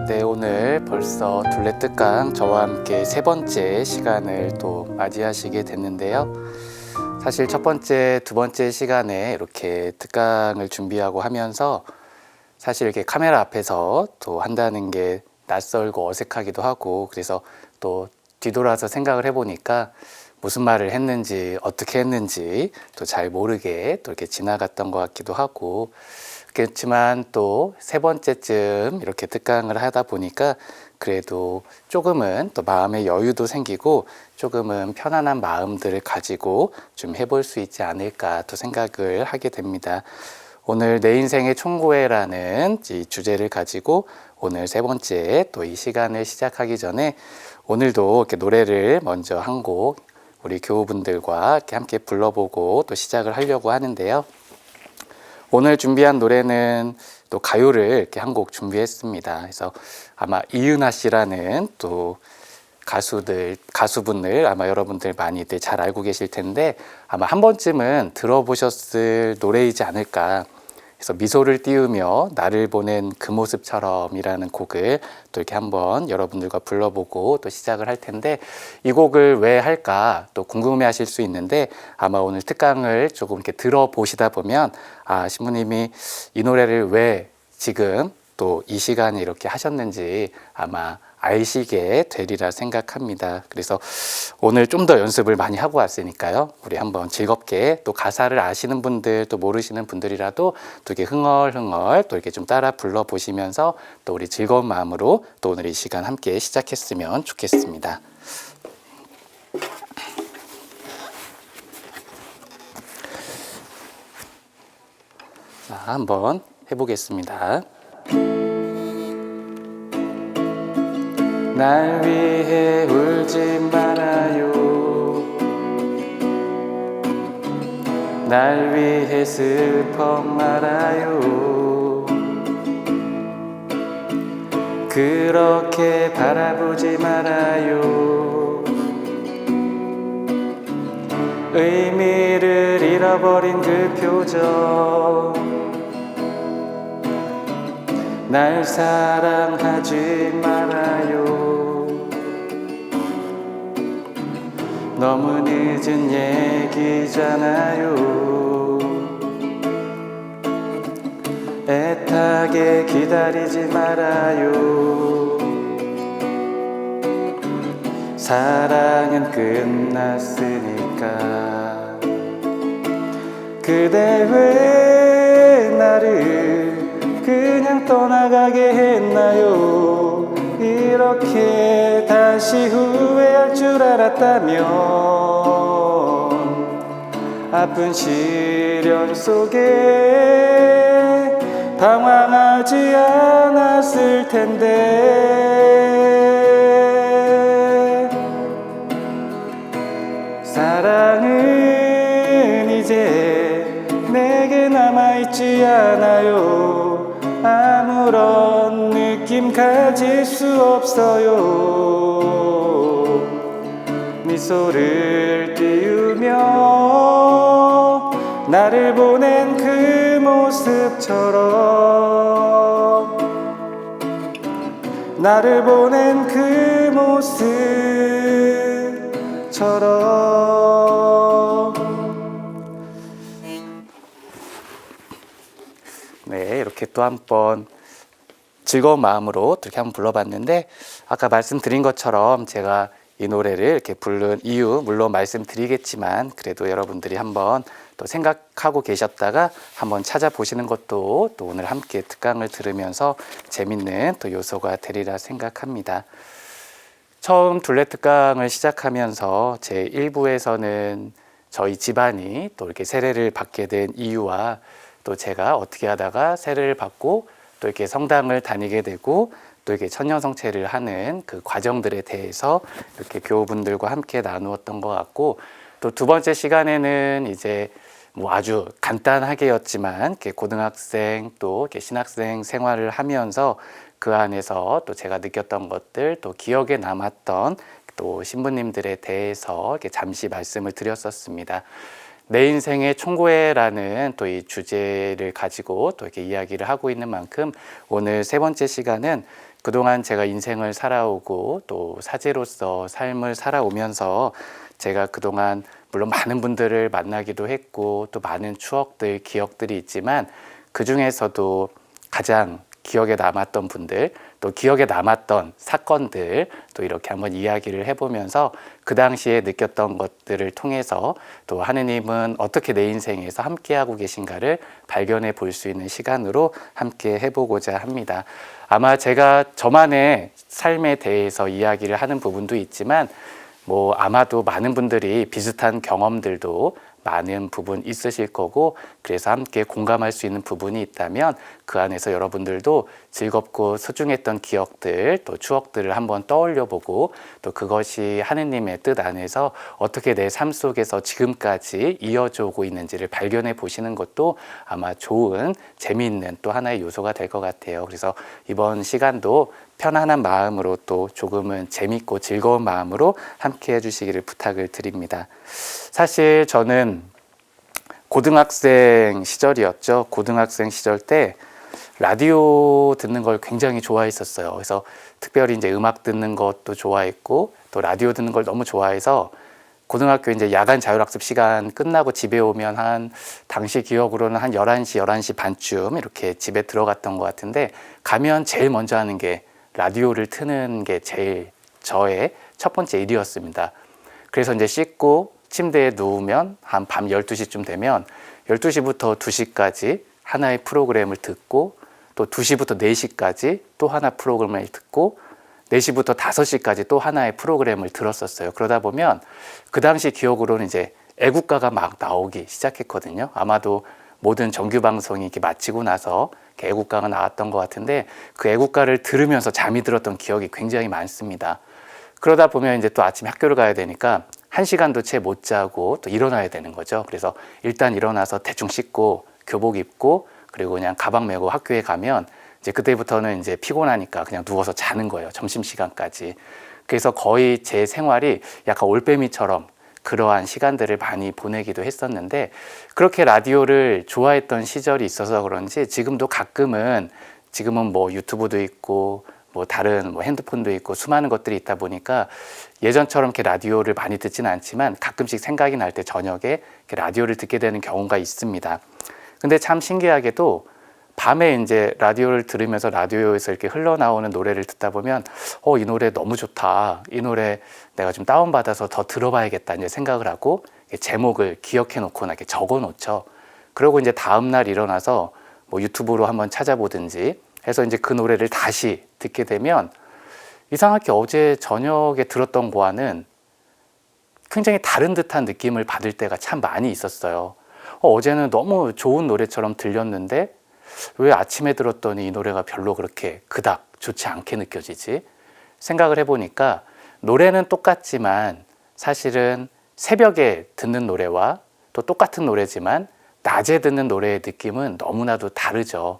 네, 오늘 벌써 둘레특강 저와 함께 세 번째 시간을 또 맞이하시게 됐는데요. 사실 첫 번째, 두 번째 시간에 이렇게 특강을 준비하고 하면서 사실 이렇게 카메라 앞에서 또 한다는 게 낯설고 어색하기도 하고, 그래서 또 뒤돌아서 생각을 해보니까 무슨 말을 했는지 어떻게 했는지 또 잘 모르게 또 이렇게 지나갔던 것 같기도 하고, 그렇지만 또 세 번째쯤 이렇게 특강을 하다 보니까 그래도 조금은 또 마음의 여유도 생기고 조금은 편안한 마음들을 가지고 좀 해볼 수 있지 않을까 또 생각을 하게 됩니다. 오늘 내 인생의 총고해라는 이 주제를 가지고 오늘 세 번째 또 이 시간을 시작하기 전에 오늘도 이렇게 노래를 먼저 한 곡 우리 교우분들과 이렇게 함께 불러보고 또 시작을 하려고 하는데요. 오늘 준비한 노래는 또 가요를 이렇게 한 곡 준비했습니다. 그래서 아마 이은하 씨라는 또 가수분을 아마 여러분들 많이들 잘 알고 계실 텐데 아마 한 번쯤은 들어보셨을 노래이지 않을까. 그래서 미소를 띄우며 나를 보낸 그 모습처럼이라는 곡을 또 이렇게 한번 여러분들과 불러보고 또 시작을 할 텐데, 이 곡을 왜 할까 또 궁금해 하실 수 있는데 아마 오늘 특강을 조금 이렇게 들어보시다 보면 신부님이 이 노래를 왜 지금 또 이 시간에 이렇게 하셨는지 아마 아시게 되리라 생각합니다. 그래서 오늘 좀 더 연습을 많이 하고 왔으니까요. 우리 한번 즐겁게 또 가사를 아시는 분들 또 모르시는 분들이라도 또 이렇게 흥얼흥얼 또 이렇게 좀 따라 불러보시면서 또 우리 즐거운 마음으로 또 오늘 이 시간 함께 시작했으면 좋겠습니다. 자, 한번 해보겠습니다. 날 위해 울지 말아요. 날 위해 슬퍼 말아요. 그렇게 바라보지 말아요. 의미를 잃어버린 그 표정, 날 사랑하지 말아요. 너무 늦은 얘기잖아요. 애타게 기다리지 말아요. 사랑은 끝났으니까. 그대 왜 나를 그냥 떠나가게 했나요? 이렇게 다시 후회할 줄 알았다면 아픈 시련 속에 방황하지 않았을 텐데. 사랑은 이제 내게 남아있지 않아요. 아무런 느낌 가질 수 없어요. 미소를 띄우며 나를 보낸 그 모습처럼, 나를 보낸 그 모습처럼. 네, 이렇게 또 한번 즐거운 마음으로 이렇게 한번 불러봤는데, 아까 말씀드린 것처럼 제가 이 노래를 이렇게 부른 이유 물론 말씀드리겠지만 그래도 여러분들이 한번 또 생각하고 계셨다가 한번 찾아보시는 것도 또 오늘 함께 특강을 들으면서 재밌는 또 요소가 되리라 생각합니다. 처음 둘레특강을 시작하면서 제 1부에서는 저희 집안이 또 이렇게 세례를 받게 된 이유와 또 제가 어떻게 하다가 세례를 받고 또 이렇게 성당을 다니게 되고 또 이렇게 천년성체를 하는 그 과정들에 대해서 이렇게 교우분들과 함께 나누었던 것 같고, 또 두 번째 시간에는 이제 뭐 아주 간단하게였지만 이렇게 고등학생 또 이렇게 신학생 생활을 하면서 그 안에서 또 제가 느꼈던 것들 또 기억에 남았던 또 신부님들에 대해서 이렇게 잠시 말씀을 드렸었습니다. 내 인생의 총고해라는 또 이 주제를 가지고 또 이렇게 이야기를 하고 있는 만큼 오늘 세 번째 시간은 그동안 제가 인생을 살아오고 또 사제로서 삶을 살아오면서 제가 그동안 물론 많은 분들을 만나기도 했고 또 많은 추억들, 기억들이 있지만 그 중에서도 가장 기억에 남았던 분들, 또 기억에 남았던 사건들 또 이렇게 한번 이야기를 해보면서 그 당시에 느꼈던 것들을 통해서 또 하느님은 어떻게 내 인생에서 함께하고 계신가를 발견해 볼 수 있는 시간으로 함께 해보고자 합니다. 아마 제가 저만의 삶에 대해서 이야기를 하는 부분도 있지만 아마도 많은 분들이 비슷한 경험들도 많은 부분 있으실 거고, 그래서 함께 공감할 수 있는 부분이 있다면 그 안에서 여러분들도 즐겁고 소중했던 기억들 또 추억들을 한번 떠올려 보고 또 그것이 하느님의 뜻 안에서 어떻게 내 삶 속에서 지금까지 이어져 오고 있는지를 발견해 보시는 것도 아마 좋은 재미있는 또 하나의 요소가 될 것 같아요. 그래서 이번 시간도 편안한 마음으로 또 조금은 재밌고 즐거운 마음으로 함께 해주시기를 부탁을 드립니다. 사실 저는 고등학생 시절이었죠. 고등학생 시절 때 라디오 듣는 걸 굉장히 좋아했었어요. 그래서 특별히 이제 음악 듣는 것도 좋아했고 또 라디오 듣는 걸 너무 좋아해서 고등학교 이제 야간 자율학습 시간 끝나고 집에 오면 당시 기억으로는 한 11시, 11시 반쯤 이렇게 집에 들어갔던 것 같은데 가면 제일 먼저 하는 게 라디오를 트는 게 제일 저의 첫 번째 일이었습니다. 그래서 이제 씻고 침대에 누우면 한 밤 12시쯤 되면 12시부터 2시까지 하나의 프로그램을 듣고 또 2시부터 4시까지 또 하나 프로그램을 듣고 4시부터 5시까지 또 하나의 프로그램을 들었었어요. 그러다 보면 그 당시 기억으로는 이제 애국가가 막 나오기 시작했거든요. 아마도 모든 정규 방송이 이렇게 마치고 나서 애국가가 나왔던 것 같은데 그 애국가를 들으면서 잠이 들었던 기억이 굉장히 많습니다. 그러다 보면 이제 또 아침에 학교를 가야 되니까 1시간도 채 못 자고 또 일어나야 되는 거죠. 그래서 일단 일어나서 대충 씻고 교복 입고 그리고 그냥 가방 메고 학교에 가면 이제 그때부터는 이제 피곤하니까 그냥 누워서 자는 거예요. 점심시간까지. 그래서 거의 제 생활이 약간 올빼미처럼 그러한 시간들을 많이 보내기도 했었는데 그렇게 라디오를 좋아했던 시절이 있어서 그런지 지금도 가끔은 지금은 유튜브도 있고 다른 핸드폰도 있고 수많은 것들이 있다 보니까 예전처럼 이렇게 라디오를 많이 듣지는 않지만 가끔씩 생각이 날 때 저녁에 이렇게 라디오를 듣게 되는 경우가 있습니다. 근데 참 신기하게도 밤에 이제 라디오를 들으면서 라디오에서 이렇게 흘러나오는 노래를 듣다 보면 이 노래 너무 좋다. 이 노래 내가 좀 다운받아서 더 들어봐야겠다 이제 생각을 하고 제목을 기억해 놓거나 이렇게 적어 놓죠. 그리고 이제 다음날 일어나서 유튜브로 한번 찾아보든지 해서 이제 그 노래를 다시 듣게 되면 이상하게 어제 저녁에 들었던 거와는 굉장히 다른 듯한 느낌을 받을 때가 참 많이 있었어요. 어제는 너무 좋은 노래처럼 들렸는데 왜 아침에 들었더니 이 노래가 별로 그렇게 그닥 좋지 않게 느껴지지? 생각을 해보니까 노래는 똑같지만 사실은 새벽에 듣는 노래와 또 똑같은 노래지만 낮에 듣는 노래의 느낌은 너무나도 다르죠.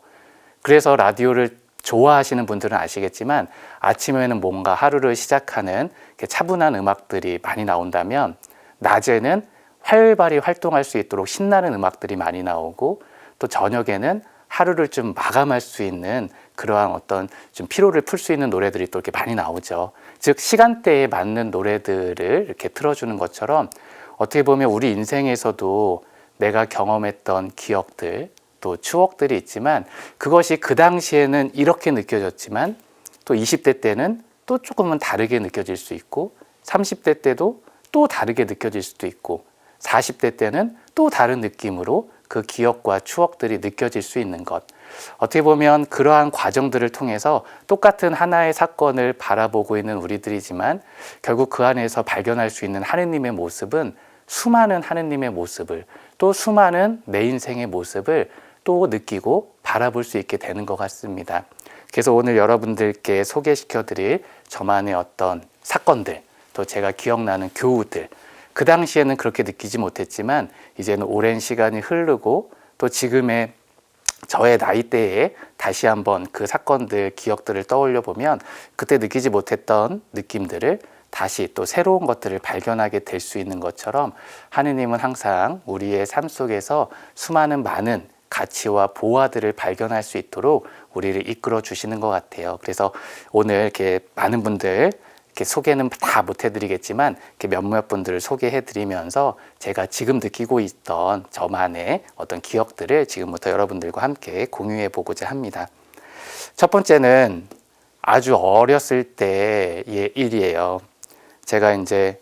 그래서 라디오를 좋아하시는 분들은 아시겠지만 아침에는 뭔가 하루를 시작하는 차분한 음악들이 많이 나온다면 낮에는 활발히 활동할 수 있도록 신나는 음악들이 많이 나오고 또 저녁에는 하루를 좀 마감할 수 있는 그러한 어떤 좀 피로를 풀 수 있는 노래들이 또 이렇게 많이 나오죠. 즉 시간대에 맞는 노래들을 이렇게 틀어주는 것처럼 어떻게 보면 우리 인생에서도 내가 경험했던 기억들 또 추억들이 있지만 그것이 그 당시에는 이렇게 느껴졌지만 또 20대 때는 또 조금은 다르게 느껴질 수 있고 30대 때도 또 다르게 느껴질 수도 있고 40대 때는 또 다른 느낌으로 그 기억과 추억들이 느껴질 수 있는 것. 어떻게 보면 그러한 과정들을 통해서 똑같은 하나의 사건을 바라보고 있는 우리들이지만 결국 그 안에서 발견할 수 있는 하느님의 모습은 수많은 하느님의 모습을 또 수많은 내 인생의 모습을 또 느끼고 바라볼 수 있게 되는 것 같습니다. 그래서 오늘 여러분들께 소개시켜 드릴 저만의 어떤 사건들 또 제가 기억나는 교우들 그 당시에는 그렇게 느끼지 못했지만 이제는 오랜 시간이 흐르고 또 지금의 저의 나이대에 다시 한번 그 사건들, 기억들을 떠올려 보면 그때 느끼지 못했던 느낌들을 다시 또 새로운 것들을 발견하게 될 수 있는 것처럼 하느님은 항상 우리의 삶 속에서 수많은 많은 가치와 보화들을 발견할 수 있도록 우리를 이끌어 주시는 것 같아요. 그래서 오늘 이렇게 많은 분들 이렇게 소개는 다 못 해드리겠지만 이렇게 몇몇 분들을 소개해드리면서 제가 지금 느끼고 있던 저만의 어떤 기억들을 지금부터 여러분들과 함께 공유해 보고자 합니다. 첫 번째는 아주 어렸을 때의 일이에요. 제가 이제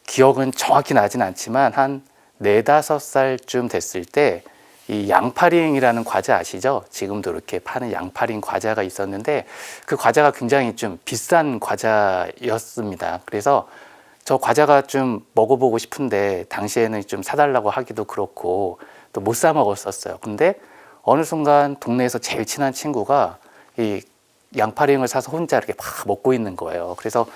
기억은 정확히 나진 않지만 한 4, 5살쯤 됐을 때 이 양파링이라는 과자 아시죠? 지금도 이렇게 파는 양파링 과자가 있었는데 그 과자가 굉장히 좀 비싼 과자였습니다. 그래서 저 과자가 좀 먹어보고 싶은데 당시에는 좀 사달라고 하기도 그렇고 또 못 사 먹었었어요. 근데 어느 순간 동네에서 제일 친한 친구가 이 양파링을 사서 혼자 이렇게 막 먹고 있는 거예요. 그래서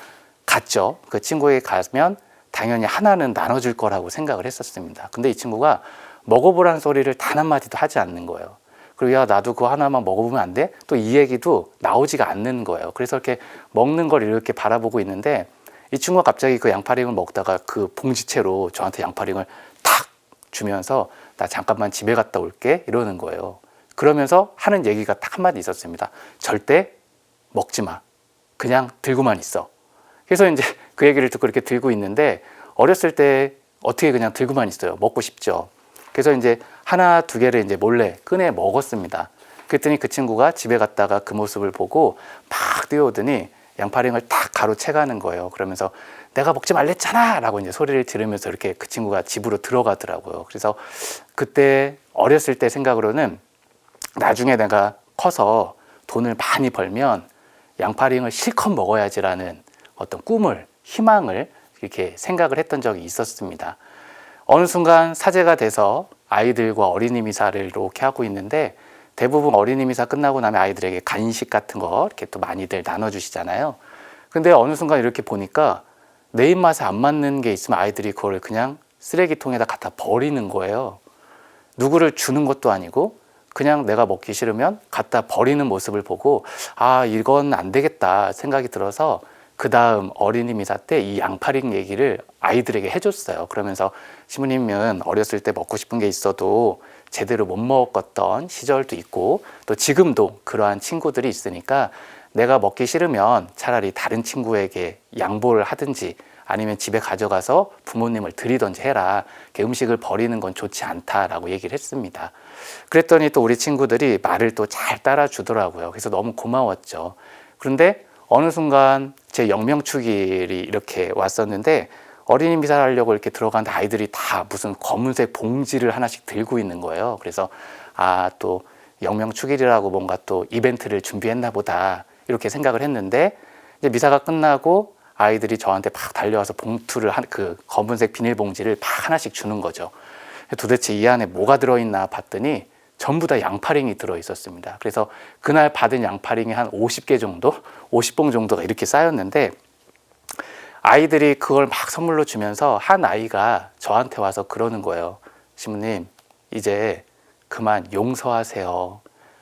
갔죠. 그 친구에게 가면 당연히 하나는 나눠줄 거라고 생각을 했었습니다. 근데 이 친구가 먹어보라는 소리를 단 한마디도 하지 않는 거예요. 그리고 야, 나도 그거 하나만 먹어보면 안 돼? 또 이 얘기도 나오지가 않는 거예요. 그래서 이렇게 먹는 걸 이렇게 바라보고 있는데 이 친구가 갑자기 그 양파링을 먹다가 그 봉지채로 저한테 양파링을 탁 주면서 나 잠깐만 집에 갔다 올게 이러는 거예요. 그러면서 하는 얘기가 딱 한마디 있었습니다. 절대 먹지 마. 그냥 들고만 있어. 그래서 이제 그 얘기를 듣고 이렇게 들고 있는데 어렸을 때 어떻게 그냥 들고만 있어요. 먹고 싶죠. 그래서 이제 하나, 두 개를 이제 몰래 꺼내 먹었습니다. 그랬더니 그 친구가 집에 갔다가 그 모습을 보고 막 뛰어오더니 양파링을 딱 가로채가는 거예요. 그러면서 내가 먹지 말랬잖아! 라고 이제 소리를 지르면서 이렇게 그 친구가 집으로 들어가더라고요. 그래서 그때 어렸을 때 생각으로는 나중에 내가 커서 돈을 많이 벌면 양파링을 실컷 먹어야지라는 어떤 꿈을, 희망을 이렇게 생각을 했던 적이 있었습니다. 어느 순간 사제가 돼서 아이들과 어린이 미사를 이렇게 하고 있는데 대부분 어린이 미사 끝나고 나면 아이들에게 간식 같은 거 이렇게 또 많이들 나눠주시잖아요. 근데 어느 순간 이렇게 보니까 내 입맛에 안 맞는 게 있으면 아이들이 그걸 그냥 쓰레기통에다 갖다 버리는 거예요. 누구를 주는 것도 아니고 그냥 내가 먹기 싫으면 갖다 버리는 모습을 보고 아, 이건 안 되겠다 생각이 들어서 그 다음 어린이 미사 때 이 양파링 얘기를 아이들에게 해줬어요. 그러면서 시부님은 어렸을 때 먹고 싶은 게 있어도 제대로 못 먹었던 시절도 있고 또 지금도 그러한 친구들이 있으니까 내가 먹기 싫으면 차라리 다른 친구에게 양보를 하든지 아니면 집에 가져가서 부모님을 드리든지 해라. 이렇게 음식을 버리는 건 좋지 않다라고 얘기를 했습니다. 그랬더니 또 우리 친구들이 말을 또 잘 따라주더라고요. 그래서 너무 고마웠죠. 그런데 어느 순간 제 영명축일이 이렇게 왔었는데 어린이 미사를 하려고 이렇게 들어갔는데 아이들이 다 무슨 검은색 봉지를 하나씩 들고 있는 거예요. 그래서 아, 또 영명축일이라고 뭔가 또 이벤트를 준비했나 보다 이렇게 생각을 했는데 이제 미사가 끝나고 아이들이 저한테 막 달려와서 봉투를 그 검은색 비닐봉지를 막 하나씩 주는 거죠. 도대체 이 안에 뭐가 들어있나 봤더니 전부 다 양파링이 들어있었습니다. 그래서 그날 받은 양파링이 한 50개 정도, 50봉 정도가 이렇게 쌓였는데 아이들이 그걸 막 선물로 주면서 한 아이가 저한테 와서 그러는 거예요. 시부님, 이제 그만 용서하세요.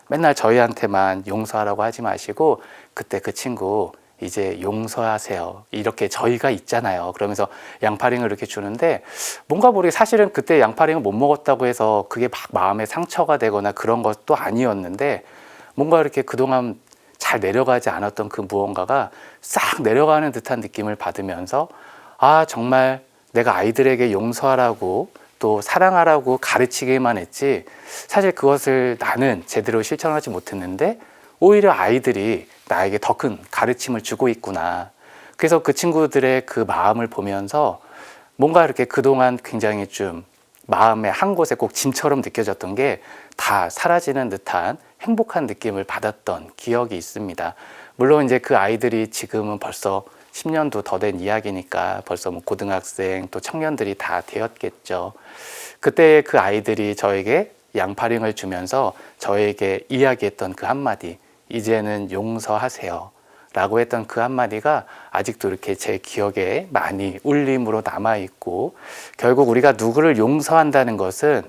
맨날 저희한테만 용서하라고 하지 마시고 그때 그 친구 이제 용서하세요. 이렇게 저희가 있잖아요. 그러면서 양파링을 이렇게 주는데 뭔가 모르게 사실은 그때 양파링을 못 먹었다고 해서 그게 막 마음에 상처가 되거나 그런 것도 아니었는데 뭔가 이렇게 그동안 잘 내려가지 않았던 그 무언가가 싹 내려가는 듯한 느낌을 받으면서 아, 정말 내가 아이들에게 용서하라고 또 사랑하라고 가르치기만 했지 사실 그것을 나는 제대로 실천하지 못했는데 오히려 아이들이 나에게 더 큰 가르침을 주고 있구나. 그래서 그 친구들의 그 마음을 보면서 뭔가 이렇게 그동안 굉장히 좀 마음의 한 곳에 꼭 짐처럼 느껴졌던 게 다 사라지는 듯한 행복한 느낌을 받았던 기억이 있습니다. 물론 이제 그 아이들이 지금은 벌써 10년도 더 된 이야기니까 벌써 뭐 고등학생 또 청년들이 다 되었겠죠. 그때 그 아이들이 저에게 양파링을 주면서 저에게 이야기했던 그 한마디, 이제는 용서하세요 라고 했던 그 한마디가 아직도 이렇게 제 기억에 많이 울림으로 남아있고 결국 우리가 누구를 용서한다는 것은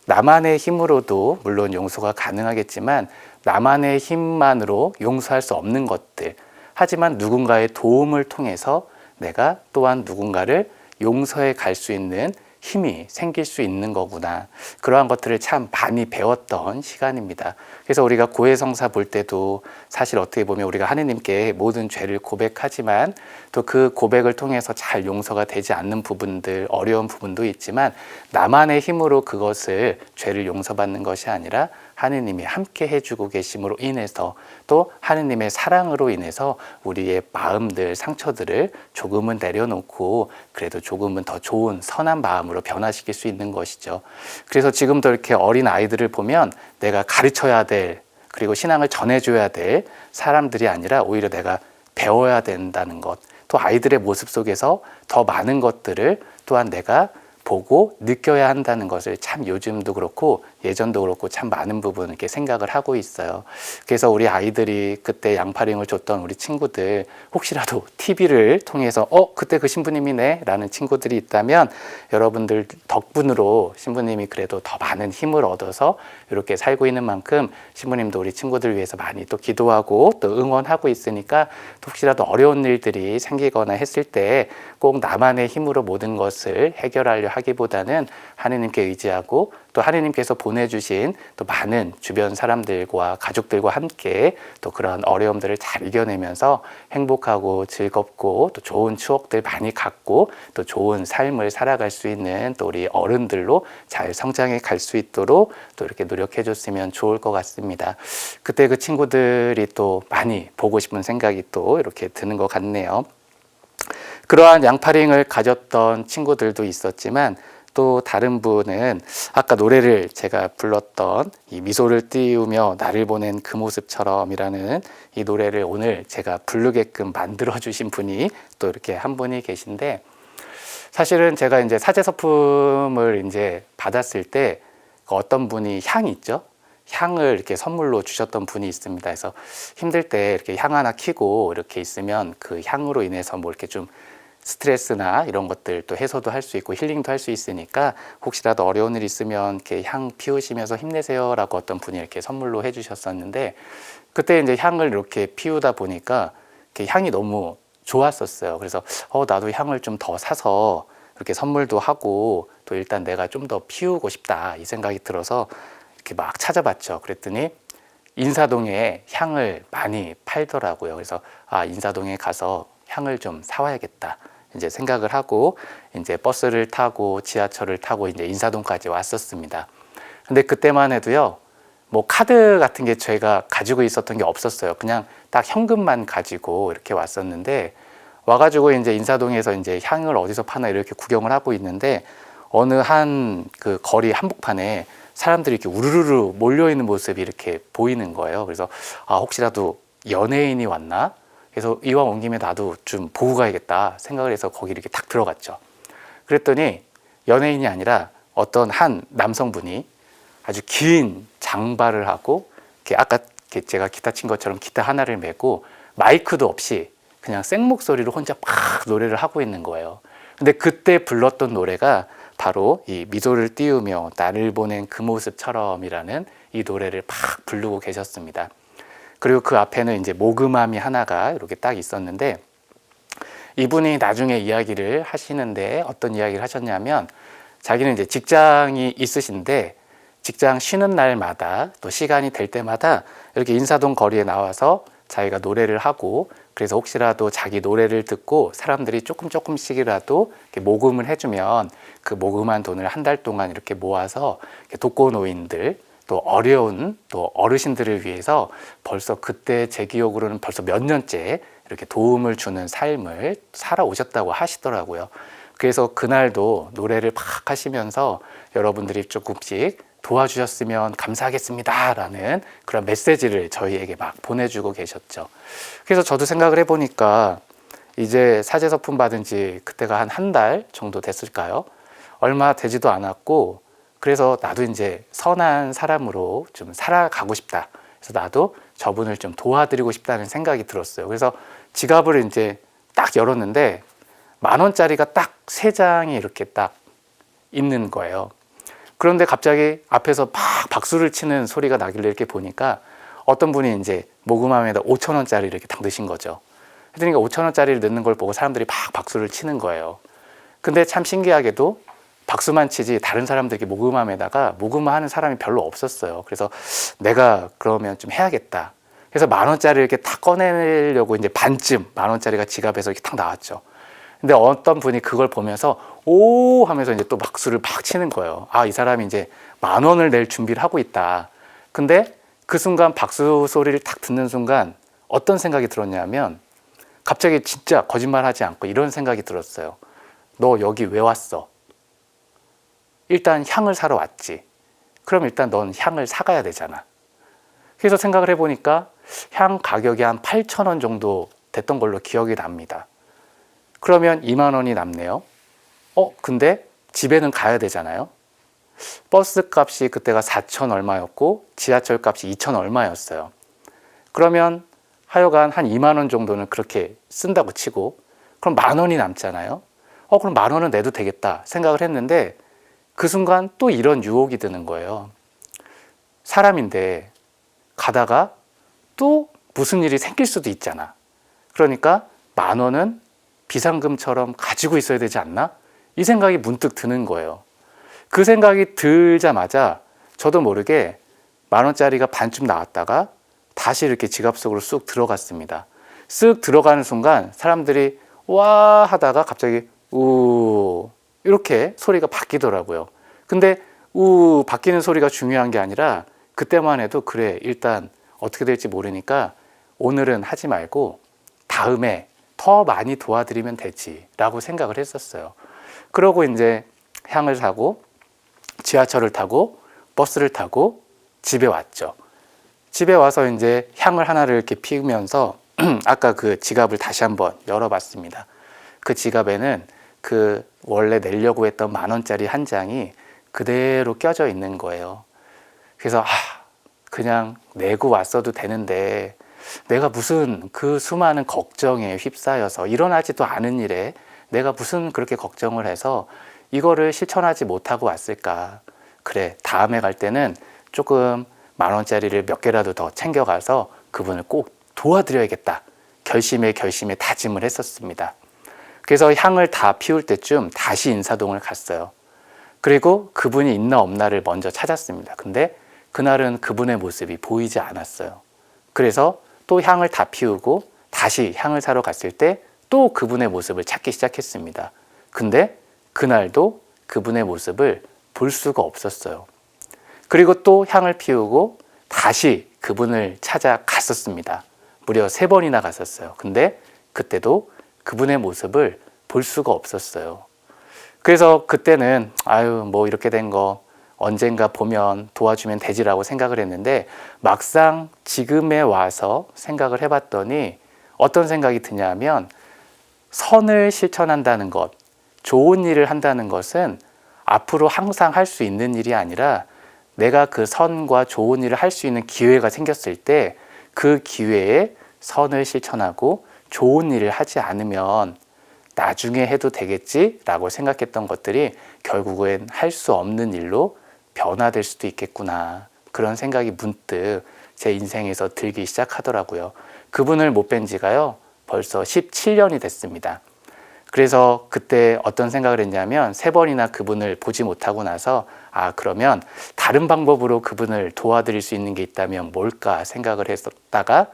나만의 힘으로도 물론 용서가 가능하겠지만 나만의 힘만으로 용서할 수 없는 것들 하지만 누군가의 도움을 통해서 내가 또한 누군가를 용서해 갈 수 있는 힘이 생길 수 있는 거구나. 그러한 것들을 참 많이 배웠던 시간입니다. 그래서 우리가 고해성사 볼 때도 사실 어떻게 보면 우리가 하느님께 모든 죄를 고백하지만 또 그 고백을 통해서 잘 용서가 되지 않는 부분들, 어려운 부분도 있지만 나만의 힘으로 그것을 죄를 용서받는 것이 아니라 하느님이 함께 해주고 계심으로 인해서 또 하느님의 사랑으로 인해서 우리의 마음들, 상처들을 조금은 내려놓고 그래도 조금은 더 좋은 선한 마음으로 변화시킬 수 있는 것이죠. 그래서 지금도 이렇게 어린 아이들을 보면 내가 가르쳐야 될, 그리고 신앙을 전해줘야 될 사람들이 아니라 오히려 내가 배워야 된다는 것, 또 아이들의 모습 속에서 더 많은 것들을 또한 내가 보고 느껴야 한다는 것을 참 요즘도 그렇고 예전도 그렇고 참 많은 부분 이렇게 생각을 하고 있어요. 그래서 우리 아이들이 그때 양파링을 줬던 우리 친구들 혹시라도 TV를 통해서 그때 그 신부님이네 라는 친구들이 있다면 여러분들 덕분으로 신부님이 그래도 더 많은 힘을 얻어서 이렇게 살고 있는 만큼 신부님도 우리 친구들 위해서 많이 또 기도하고 또 응원하고 있으니까 혹시라도 어려운 일들이 생기거나 했을 때 꼭 나만의 힘으로 모든 것을 해결하려 하기보다는 하느님께 의지하고 또 하느님께서 보내주신 또 많은 주변 사람들과 가족들과 함께 또 그런 어려움들을 잘 이겨내면서 행복하고 즐겁고 또 좋은 추억들 많이 갖고 또 좋은 삶을 살아갈 수 있는 또 우리 어른들로 잘 성장해 갈 수 있도록 또 이렇게 노력해 줬으면 좋을 것 같습니다. 그때 그 친구들이 또 많이 보고 싶은 생각이 또 이렇게 드는 것 같네요. 그러한 양파링을 가졌던 친구들도 있었지만 또 다른 분은 아까 노래를 제가 불렀던 이 미소를 띄우며 나를 보낸 그 모습처럼이라는 이 노래를 오늘 제가 부르게끔 만들어 주신 분이 또 이렇게 한 분이 계신데, 사실은 제가 이제 사제서품을 이제 받았을 때 어떤 분이 향 있죠? 향을 이렇게 선물로 주셨던 분이 있습니다. 그래서 힘들 때 이렇게 향 하나 켜고 이렇게 있으면 그 향으로 인해서 뭐 이렇게 좀 스트레스나 이런 것들 또 해소도 할 수 있고 힐링도 할 수 있으니까 혹시라도 어려운 일 있으면 이렇게 향 피우시면서 힘내세요라고 어떤 분이 이렇게 선물로 해주셨었는데, 그때 이제 향을 이렇게 피우다 보니까 이렇게 향이 너무 좋았었어요. 그래서 나도 향을 좀 더 사서 이렇게 선물도 하고 또 일단 내가 좀 더 피우고 싶다 이 생각이 들어서 이렇게 막 찾아봤죠. 그랬더니 인사동에 향을 많이 팔더라고요. 그래서 인사동에 가서 향을 좀 사와야겠다 이제 생각을 하고 이제 버스를 타고 지하철을 타고 이제 인사동까지 왔었습니다. 근데 그때만 해도요, 뭐 카드 같은 게 제가 가지고 있었던 게 없었어요. 그냥 딱 현금만 가지고 이렇게 왔었는데, 와가지고 이제 인사동에서 이제 향을 어디서 파나 이렇게 구경을 하고 있는데 어느 한 그 거리 한복판에 사람들이 이렇게 우르르르 몰려있는 모습이 이렇게 보이는 거예요. 그래서 혹시라도 연예인이 왔나? 그래서 이왕 온 김에 나도 좀 보고 가야겠다 생각을 해서 거기 이렇게 딱 들어갔죠. 그랬더니 연예인이 아니라 어떤 한 남성분이 아주 긴 장발을 하고 이렇게 아까 제가 기타 친 것처럼 기타 하나를 메고 마이크도 없이 그냥 생목소리로 혼자 막 노래를 하고 있는 거예요. 근데 그때 불렀던 노래가 바로 이 미소를 띄우며 나를 보낸 그 모습처럼이라는 이 노래를 막 부르고 계셨습니다. 그리고 그 앞에는 이제 모금함이 하나가 이렇게 딱 있었는데, 이분이 나중에 이야기를 하시는데 어떤 이야기를 하셨냐면, 자기는 이제 직장이 있으신데 직장 쉬는 날마다 또 시간이 될 때마다 이렇게 인사동 거리에 나와서 자기가 노래를 하고, 그래서 혹시라도 자기 노래를 듣고 사람들이 조금씩이라도 이렇게 모금을 해주면 그 모금한 돈을 한 달 동안 이렇게 모아서 독거노인들 또 어려운 또 어르신들을 위해서 벌써 그때 제 기억으로는 벌써 몇 년째 이렇게 도움을 주는 삶을 살아오셨다고 하시더라고요. 그래서 그날도 노래를 막 하시면서 여러분들이 조금씩 도와주셨으면 감사하겠습니다 라는 그런 메시지를 저희에게 막 보내주고 계셨죠. 그래서 저도 생각을 해보니까 이제 사제서품 받은 지 그때가 한 달 정도 됐을까요? 얼마 되지도 않았고, 그래서 나도 이제 선한 사람으로 좀 살아가고 싶다. 그래서 나도 저분을 좀 도와드리고 싶다는 생각이 들었어요. 그래서 지갑을 이제 딱 열었는데 10,000원짜리가 딱 3장이 이렇게 딱 있는 거예요. 그런데 갑자기 앞에서 막 박수를 치는 소리가 나길래 이렇게 보니까 어떤 분이 이제 모금함에다 5,000원짜리 이렇게 딱 넣으신 거죠. 그러니까 5,000원짜리를 넣는 걸 보고 사람들이 막 박수를 치는 거예요. 근데 참 신기하게도 박수만 치지 다른 사람들에게 모금함에다가 모금하는 사람이 별로 없었어요. 그래서 내가 그러면 좀 해야겠다. 그래서 10,000원짜리 이렇게 탁 꺼내려고 이제 반쯤 10,000원짜리가 지갑에서 이렇게 탁 나왔죠. 근데 어떤 분이 그걸 보면서 오 하면서 이제 또 박수를 막 치는 거예요. 아, 이 사람이 이제 10,000원을 낼 준비를 하고 있다. 근데 그 순간 박수 소리를 탁 듣는 순간 어떤 생각이 들었냐면 갑자기 진짜 거짓말하지 않고 이런 생각이 들었어요. 너 여기 왜 왔어? 일단 향을 사러 왔지. 그럼 일단 넌 향을 사가야 되잖아. 그래서 생각을 해보니까 향 가격이 한 8,000원 정도 됐던 걸로 기억이 납니다. 그러면 20,000원이 남네요. 근데 집에는 가야 되잖아요. 버스 값이 그때가 4,000 얼마였고 지하철 값이 2,000 얼마였어요. 그러면 하여간 한 20,000원 정도는 그렇게 쓴다고 치고 그럼 10,000원이 남잖아요. 그럼 10,000원은 내도 되겠다 생각을 했는데 그 순간 또 이런 유혹이 드는 거예요. 사람인데 가다가 또 무슨 일이 생길 수도 있잖아. 그러니까 10,000원은 비상금처럼 가지고 있어야 되지 않나? 이 생각이 문득 드는 거예요. 그 생각이 들자마자 저도 모르게 10,000원짜리가 반쯤 나왔다가 다시 이렇게 지갑 속으로 쑥 들어갔습니다. 쓱 들어가는 순간 사람들이 와 하다가 갑자기 우 이렇게 소리가 바뀌더라고요. 근데 우 바뀌는 소리가 중요한 게 아니라 그때만 해도 그래 일단 어떻게 될지 모르니까 오늘은 하지 말고 다음에 더 많이 도와드리면 되지 라고 생각을 했었어요. 그러고 이제 향을 사고 지하철을 타고 버스를 타고 집에 왔죠. 집에 와서 이제 향을 하나를 이렇게 피우면서 아까 그 지갑을 다시 한번 열어봤습니다. 그 지갑에는 그 원래 내려고 했던 10,000원짜리 한 장이 그대로 껴져 있는 거예요. 그래서 그냥 내고 왔어도 되는데 내가 무슨 그 수많은 걱정에 휩싸여서 일어나지도 않은 일에 내가 무슨 그렇게 걱정을 해서 이거를 실천하지 못하고 왔을까. 그래, 다음에 갈 때는 조금 10,000원짜리를 몇 개라도 더 챙겨가서 그분을 꼭 도와드려야겠다. 결심에 다짐을 했었습니다. 그래서 향을 다 피울 때쯤 다시 인사동을 갔어요. 그리고 그분이 있나 없나를 먼저 찾았습니다. 근데 그날은 그분의 모습이 보이지 않았어요. 그래서 또 향을 다 피우고 다시 향을 사러 갔을 때 또 그분의 모습을 찾기 시작했습니다. 근데 그날도 그분의 모습을 볼 수가 없었어요. 그리고 또 향을 피우고 다시 그분을 찾아갔었습니다. 무려 3번이나 갔었어요. 근데 그때도 그분의 모습을 볼 수가 없었어요. 그래서 그때는 뭐 이렇게 된 거 언젠가 보면 도와주면 되지라고 생각을 했는데 막상 지금에 와서 생각을 해봤더니 어떤 생각이 드냐면 선을 실천한다는 것, 좋은 일을 한다는 것은 앞으로 항상 할 수 있는 일이 아니라 내가 그 선과 좋은 일을 할 수 있는 기회가 생겼을 때 그 기회에 선을 실천하고 좋은 일을 하지 않으면 나중에 해도 되겠지라고 생각했던 것들이 결국엔 할 수 없는 일로 변화될 수도 있겠구나. 그런 생각이 문득 제 인생에서 들기 시작하더라고요. 그분을 못 뵌 지가요, 벌써 17년이 됐습니다. 그래서 그때 어떤 생각을 했냐면 3번이나 그분을 보지 못하고 나서 그러면 다른 방법으로 그분을 도와드릴 수 있는 게 있다면 뭘까 생각을 했었다가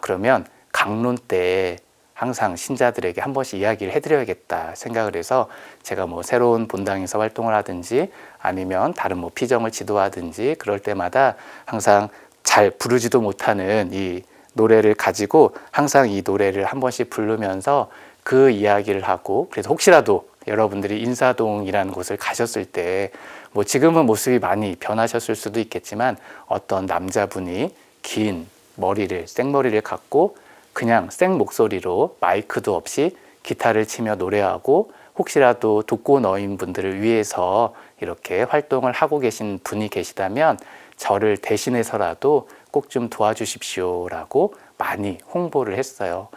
그러면 강론 때 항상 신자들에게 한 번씩 이야기를 해드려야겠다 생각을 해서 제가 새로운 본당에서 활동을 하든지 아니면 다른 피정을 지도하든지 그럴 때마다 항상 잘 부르지도 못하는 이 노래를 가지고 항상 이 노래를 한 번씩 부르면서 그 이야기를 하고, 그래서 혹시라도 여러분들이 인사동이라는 곳을 가셨을 때 지금은 모습이 많이 변하셨을 수도 있겠지만 어떤 남자분이 긴 머리를 생머리를 갖고 그냥 생 목소리로 마이크도 없이 기타를 치며 노래하고 혹시라도 독거노인 분들을 위해서 이렇게 활동을 하고 계신 분이 계시다면 저를 대신해서라도 꼭 좀 도와주십시오 라고 많이 홍보를 했어요.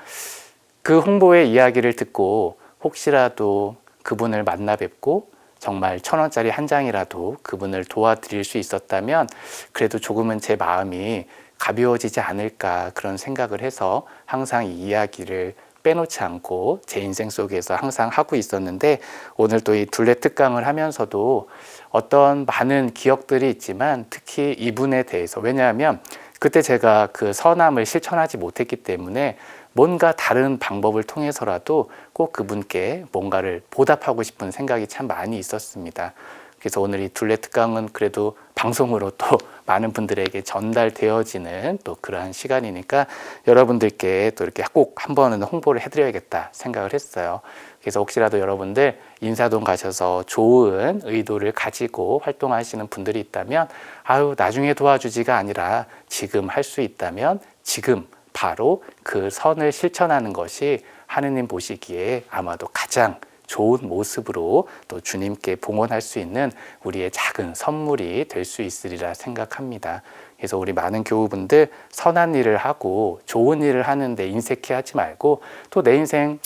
그 홍보의 이야기를 듣고 혹시라도 그분을 만나 뵙고 정말 1,000원짜리 한 장이라도 그분을 도와드릴 수 있었다면 그래도 조금은 제 마음이 가벼워지지 않을까 그런 생각을 해서 항상 이 이야기를 빼놓지 않고 제 인생 속에서 항상 하고 있었는데, 오늘 또 이 둘레 특강을 하면서도 어떤 많은 기억들이 있지만 특히 이분에 대해서, 왜냐하면 그때 제가 그 선함을 실천하지 못했기 때문에 뭔가 다른 방법을 통해서라도 꼭 그분께 뭔가를 보답하고 싶은 생각이 참 많이 있었습니다. 그래서 오늘 이 둘레 특강은 그래도 방송으로 또 많은 분들에게 전달되어지는 또 그러한 시간이니까 여러분들께 또 이렇게 꼭 한 번은 홍보를 해드려야겠다 생각을 했어요. 그래서 혹시라도 여러분들 인사동 가셔서 좋은 의도를 가지고 활동하시는 분들이 있다면, 아유 나중에 도와주지가 아니라 지금 할 수 있다면 지금 바로 그 선을 실천하는 것이 하느님 보시기에 아마도 가장 좋은 모습으로 또 주님께 봉헌할 수 있는 우리의 작은 선물이 될 수 있으리라 생각합니다. 그래서 우리 많은 교우분들 선한 일을 하고 좋은 일을 하는데 인색해하지 말고, 또 내 인생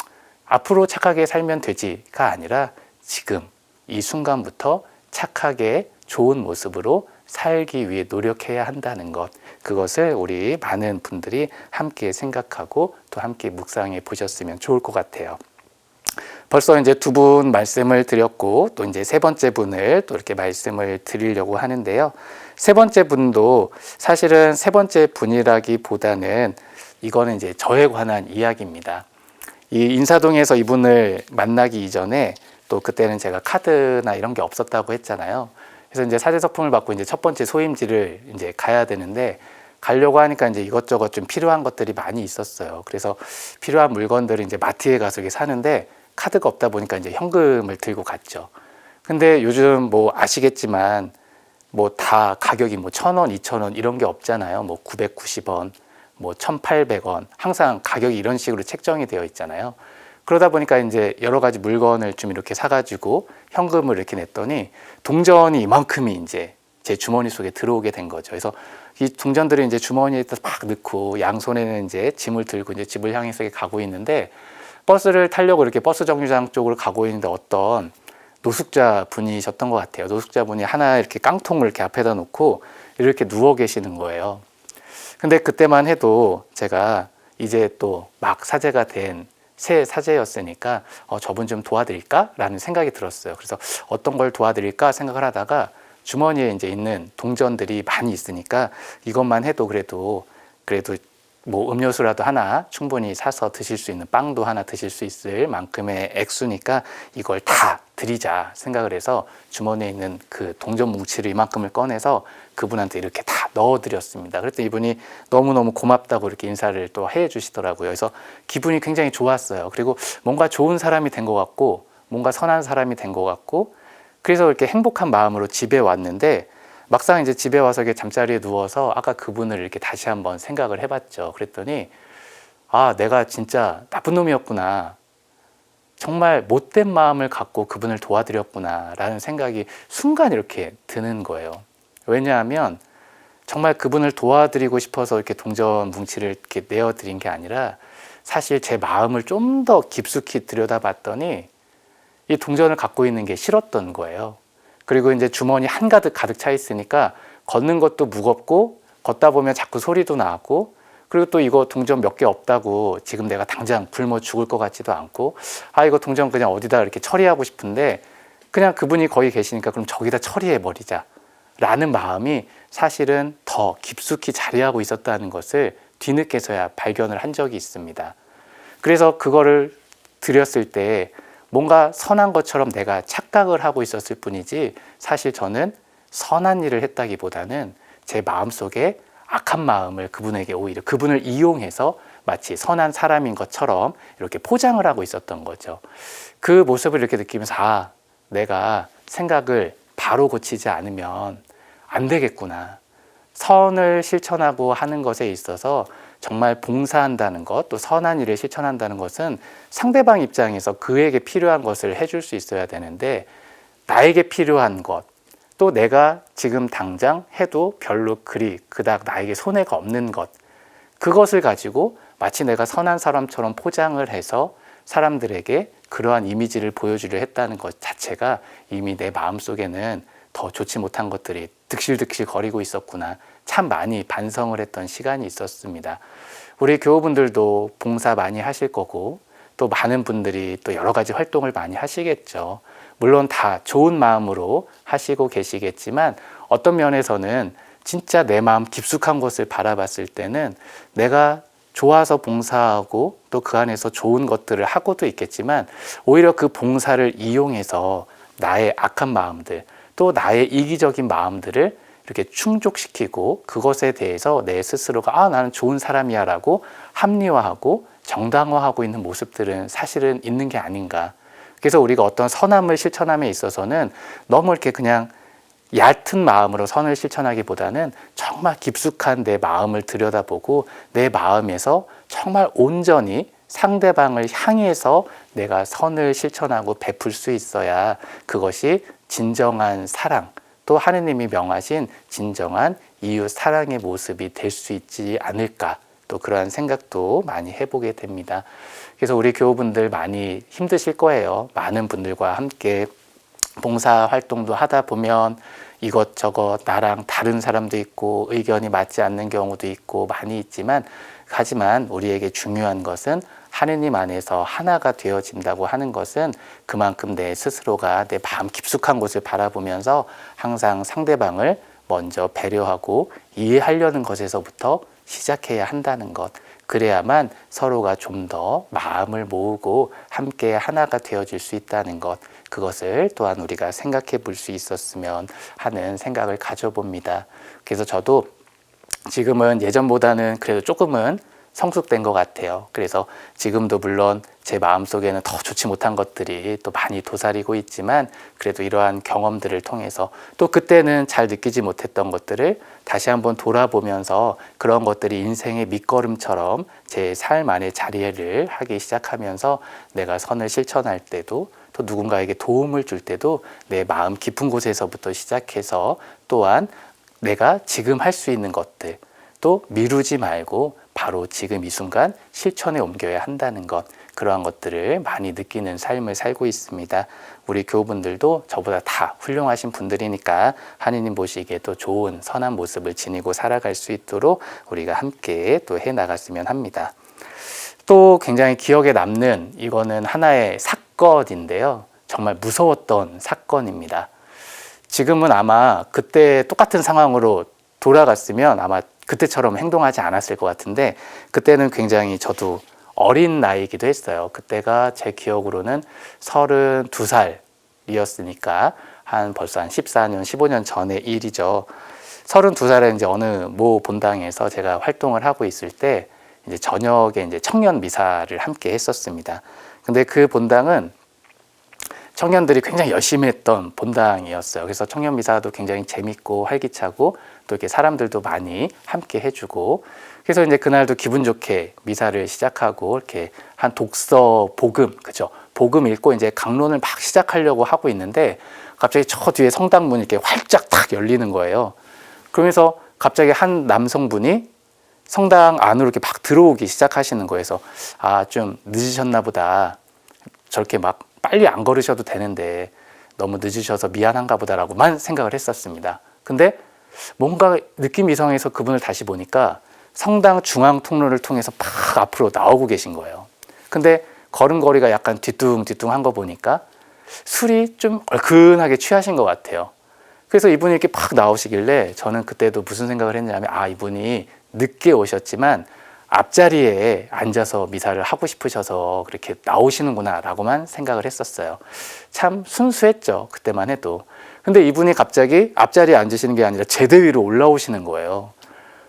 앞으로 착하게 살면 되지가 아니라 지금 이 순간부터 착하게 좋은 모습으로 살기 위해 노력해야 한다는 것, 그것을 우리 많은 분들이 함께 생각하고 또 함께 묵상해 보셨으면 좋을 것 같아요. 벌써 이제 두 분 말씀을 드렸고, 또 이제 세 번째 분을 또 이렇게 말씀을 드리려고 하는데요. 세 번째 분도 사실은 세 번째 분이라기보다는 이거는 이제 저에 관한 이야기입니다. 이 인사동에서 이분을 만나기 이전에 또 그때는 제가 카드나 이런 게 없었다고 했잖아요. 그래서 이제 사제서품을 받고 이제 첫 번째 소임지를 이제 가야 되는데, 가려고 하니까 이제 이것저것 좀 필요한 것들이 많이 있었어요. 그래서 필요한 물건들을 이제 마트에 가서 이렇게 사는데 카드가 없다 보니까 이제 현금을 들고 갔죠. 근데 요즘 뭐 아시겠지만 뭐 다 가격이 뭐 1,000원, 2,000원 이런 게 없잖아요. 뭐 990원, 뭐 1,800원, 항상 가격이 이런 식으로 책정이 되어 있잖아요. 그러다 보니까 이제 여러 가지 물건을 좀 이렇게 사가지고 현금을 이렇게 냈더니 동전이 이만큼이 이제 제 주머니 속에 들어오게 된 거죠. 그래서 이 동전들을 이제 주머니에 막 넣고 양손에는 이제 짐을 들고 이제 집을 향해서 가고 있는데, 버스를 타려고 이렇게 버스 정류장 쪽으로 가고 있는데 어떤 노숙자 분이셨던 것 같아요. 노숙자 분이 하나 이렇게 깡통을 이렇게 앞에다 놓고 이렇게 누워 계시는 거예요. 근데 그때만 해도 제가 이제 또 막 사제가 된 새 사제였으니까 저분 좀 도와드릴까? 라는 생각이 들었어요. 그래서 어떤 걸 도와드릴까 생각을 하다가 주머니에 이제 있는 동전들이 많이 있으니까 이것만 해도 그래도 뭐 음료수라도 하나 충분히 사서 드실 수 있는, 빵도 하나 드실 수 있을 만큼의 액수니까 이걸 다 드리자 생각을 해서 주머니에 있는 그 동전 뭉치를 이만큼을 꺼내서 그분한테 이렇게 다 넣어드렸습니다. 그랬더니 이분이 너무너무 고맙다고 이렇게 인사를 또 해 주시더라고요. 그래서 기분이 굉장히 좋았어요. 그리고 뭔가 좋은 사람이 된 것 같고, 뭔가 선한 사람이 된 것 같고, 그래서 이렇게 행복한 마음으로 집에 왔는데, 막상 이제 집에 와서 이렇게 잠자리에 누워서 아까 그분을 이렇게 다시 한번 생각을 해봤죠. 그랬더니 아, 내가 진짜 나쁜 놈이었구나, 정말 못된 마음을 갖고 그분을 도와드렸구나 라는 생각이 순간 이렇게 드는 거예요. 왜냐하면 정말 그분을 도와드리고 싶어서 이렇게 동전 뭉치를 이렇게 내어드린 게 아니라, 사실 제 마음을 좀 더 깊숙이 들여다봤더니 이 동전을 갖고 있는 게 싫었던 거예요. 그리고 이제 주머니 한가득 가득 차 있으니까 걷는 것도 무겁고, 걷다 보면 자꾸 소리도 나고, 그리고 또 이거 동전 몇 개 없다고 지금 내가 당장 굶어 죽을 것 같지도 않고, 아 이거 동전 그냥 어디다 이렇게 처리하고 싶은데 그냥 그분이 거기 계시니까 그럼 저기다 처리해 버리자 라는 마음이 사실은 더 깊숙이 자리하고 있었다는 것을 뒤늦게서야 발견을 한 적이 있습니다. 그래서 그거를 드렸을 때 뭔가 선한 것처럼 내가 착각을 하고 있었을 뿐이지, 사실 저는 선한 일을 했다기보다는 제 마음속에 악한 마음을 그분에게 오히려 그분을 이용해서 마치 선한 사람인 것처럼 이렇게 포장을 하고 있었던 거죠. 그 모습을 이렇게 느끼면서 아, 내가 생각을 바로 고치지 않으면 안 되겠구나. 선을 실천하고 하는 것에 있어서 정말 봉사한다는 것, 또 선한 일을 실천한다는 것은 상대방 입장에서 그에게 필요한 것을 해줄 수 있어야 되는데, 나에게 필요한 것, 또 내가 지금 당장 해도 별로 그닥 나에게 손해가 없는 것, 그것을 가지고 마치 내가 선한 사람처럼 포장을 해서 사람들에게 그러한 이미지를 보여주려 했다는 것 자체가 이미 내 마음속에는 더 좋지 못한 것들이 득실득실 거리고 있었구나, 참 많이 반성을 했던 시간이 있었습니다. 우리 교우분들도 봉사 많이 하실 거고 또 많은 분들이 또 여러 가지 활동을 많이 하시겠죠. 물론 다 좋은 마음으로 하시고 계시겠지만 어떤 면에서는 진짜 내 마음 깊숙한 곳을 바라봤을 때는 내가 좋아서 봉사하고 또 그 안에서 좋은 것들을 하고도 있겠지만 오히려 그 봉사를 이용해서 나의 악한 마음들 또 나의 이기적인 마음들을 이렇게 충족시키고 그것에 대해서 내 스스로가 나는 좋은 사람이야 라고 합리화하고 정당화하고 있는 모습들은 사실은 있는 게 아닌가. 그래서 우리가 어떤 선함을 실천함에 있어서는 너무 이렇게 그냥 얕은 마음으로 선을 실천하기보다는 정말 깊숙한 내 마음을 들여다보고 내 마음에서 정말 온전히 상대방을 향해서 내가 선을 실천하고 베풀 수 있어야 그것이 진정한 사랑, 또 하느님이 명하신 진정한 이웃 사랑의 모습이 될 수 있지 않을까, 또 그러한 생각도 많이 해보게 됩니다. 그래서 우리 교우분들 많이 힘드실 거예요. 많은 분들과 함께 봉사 활동도 하다 보면 이것저것 나랑 다른 사람도 있고 의견이 맞지 않는 경우도 있고 많이 있지만, 하지만 우리에게 중요한 것은 하느님 안에서 하나가 되어진다고 하는 것은 그만큼 내 스스로가 내 마음 깊숙한 곳을 바라보면서 항상 상대방을 먼저 배려하고 이해하려는 것에서부터 시작해야 한다는 것. 그래야만 서로가 좀 더 마음을 모으고 함께 하나가 되어질 수 있다는 것. 그것을 또한 우리가 생각해 볼 수 있었으면 하는 생각을 가져봅니다. 그래서 저도 지금은 예전보다는 그래도 조금은 성숙된 것 같아요. 그래서 지금도 물론 제 마음속에는 더 좋지 못한 것들이 또 많이 도사리고 있지만 그래도 이러한 경험들을 통해서 또 그때는 잘 느끼지 못했던 것들을 다시 한번 돌아보면서 그런 것들이 인생의 밑거름처럼 제 삶 안에 자리를 하기 시작하면서 내가 선을 실천할 때도 또 누군가에게 도움을 줄 때도 내 마음 깊은 곳에서부터 시작해서 또한 내가 지금 할 수 있는 것들 또 미루지 말고 바로 지금 이 순간 실천에 옮겨야 한다는 것, 그러한 것들을 많이 느끼는 삶을 살고 있습니다. 우리 교우분들도 저보다 다 훌륭하신 분들이니까 하느님 보시기에도 좋은 선한 모습을 지니고 살아갈 수 있도록 우리가 함께 또 해나갔으면 합니다. 또 굉장히 기억에 남는 이거는 하나의 사건인데요. 정말 무서웠던 사건입니다. 지금은 아마 그때 똑같은 상황으로 돌아갔으면 아마 그때처럼 행동하지 않았을 것 같은데 그때는 굉장히 저도 어린 나이이기도 했어요. 그때가 제 기억으로는 32살이었으니까 벌써 한 14년, 15년 전의 일이죠. 32살에 이제 어느 모 본당에서 제가 활동을 하고 있을 때 이제 저녁에 이제 청년 미사를 함께 했었습니다. 근데 그 본당은 청년들이 굉장히 열심히 했던 본당이었어요. 그래서 청년 미사도 굉장히 재밌고 활기차고 또 이렇게 사람들도 많이 함께 해주고, 그래서 이제 그날도 기분 좋게 미사를 시작하고 이렇게 한 독서 복음, 그죠? 복음 읽고 이제 강론을 막 시작하려고 하고 있는데 갑자기 저 뒤에 성당문이 이렇게 활짝 탁 열리는 거예요. 그러면서 갑자기 한 남성분이 성당 안으로 이렇게 막 들어오기 시작하시는 거예요. 그래서 좀 늦으셨나 보다. 저렇게 막 빨리 안 걸으셔도 되는데 너무 늦으셔서 미안한가 보다라고만 생각을 했었습니다. 근데 뭔가 느낌 이상해서 그분을 다시 보니까 성당 중앙 통로를 통해서 팍 앞으로 나오고 계신 거예요. 근데 걸음걸이가 약간 뒤뚱뒤뚱한 거 보니까 술이 좀 얼큰하게 취하신 것 같아요. 그래서 이분이 이렇게 팍 나오시길래 저는 그때도 무슨 생각을 했냐면 이분이 늦게 오셨지만 앞자리에 앉아서 미사를 하고 싶으셔서 그렇게 나오시는구나 라고만 생각을 했었어요. 참 순수했죠, 그때만 해도. 근데 이분이 갑자기 앞자리에 앉으시는 게 아니라 제대 위로 올라오시는 거예요.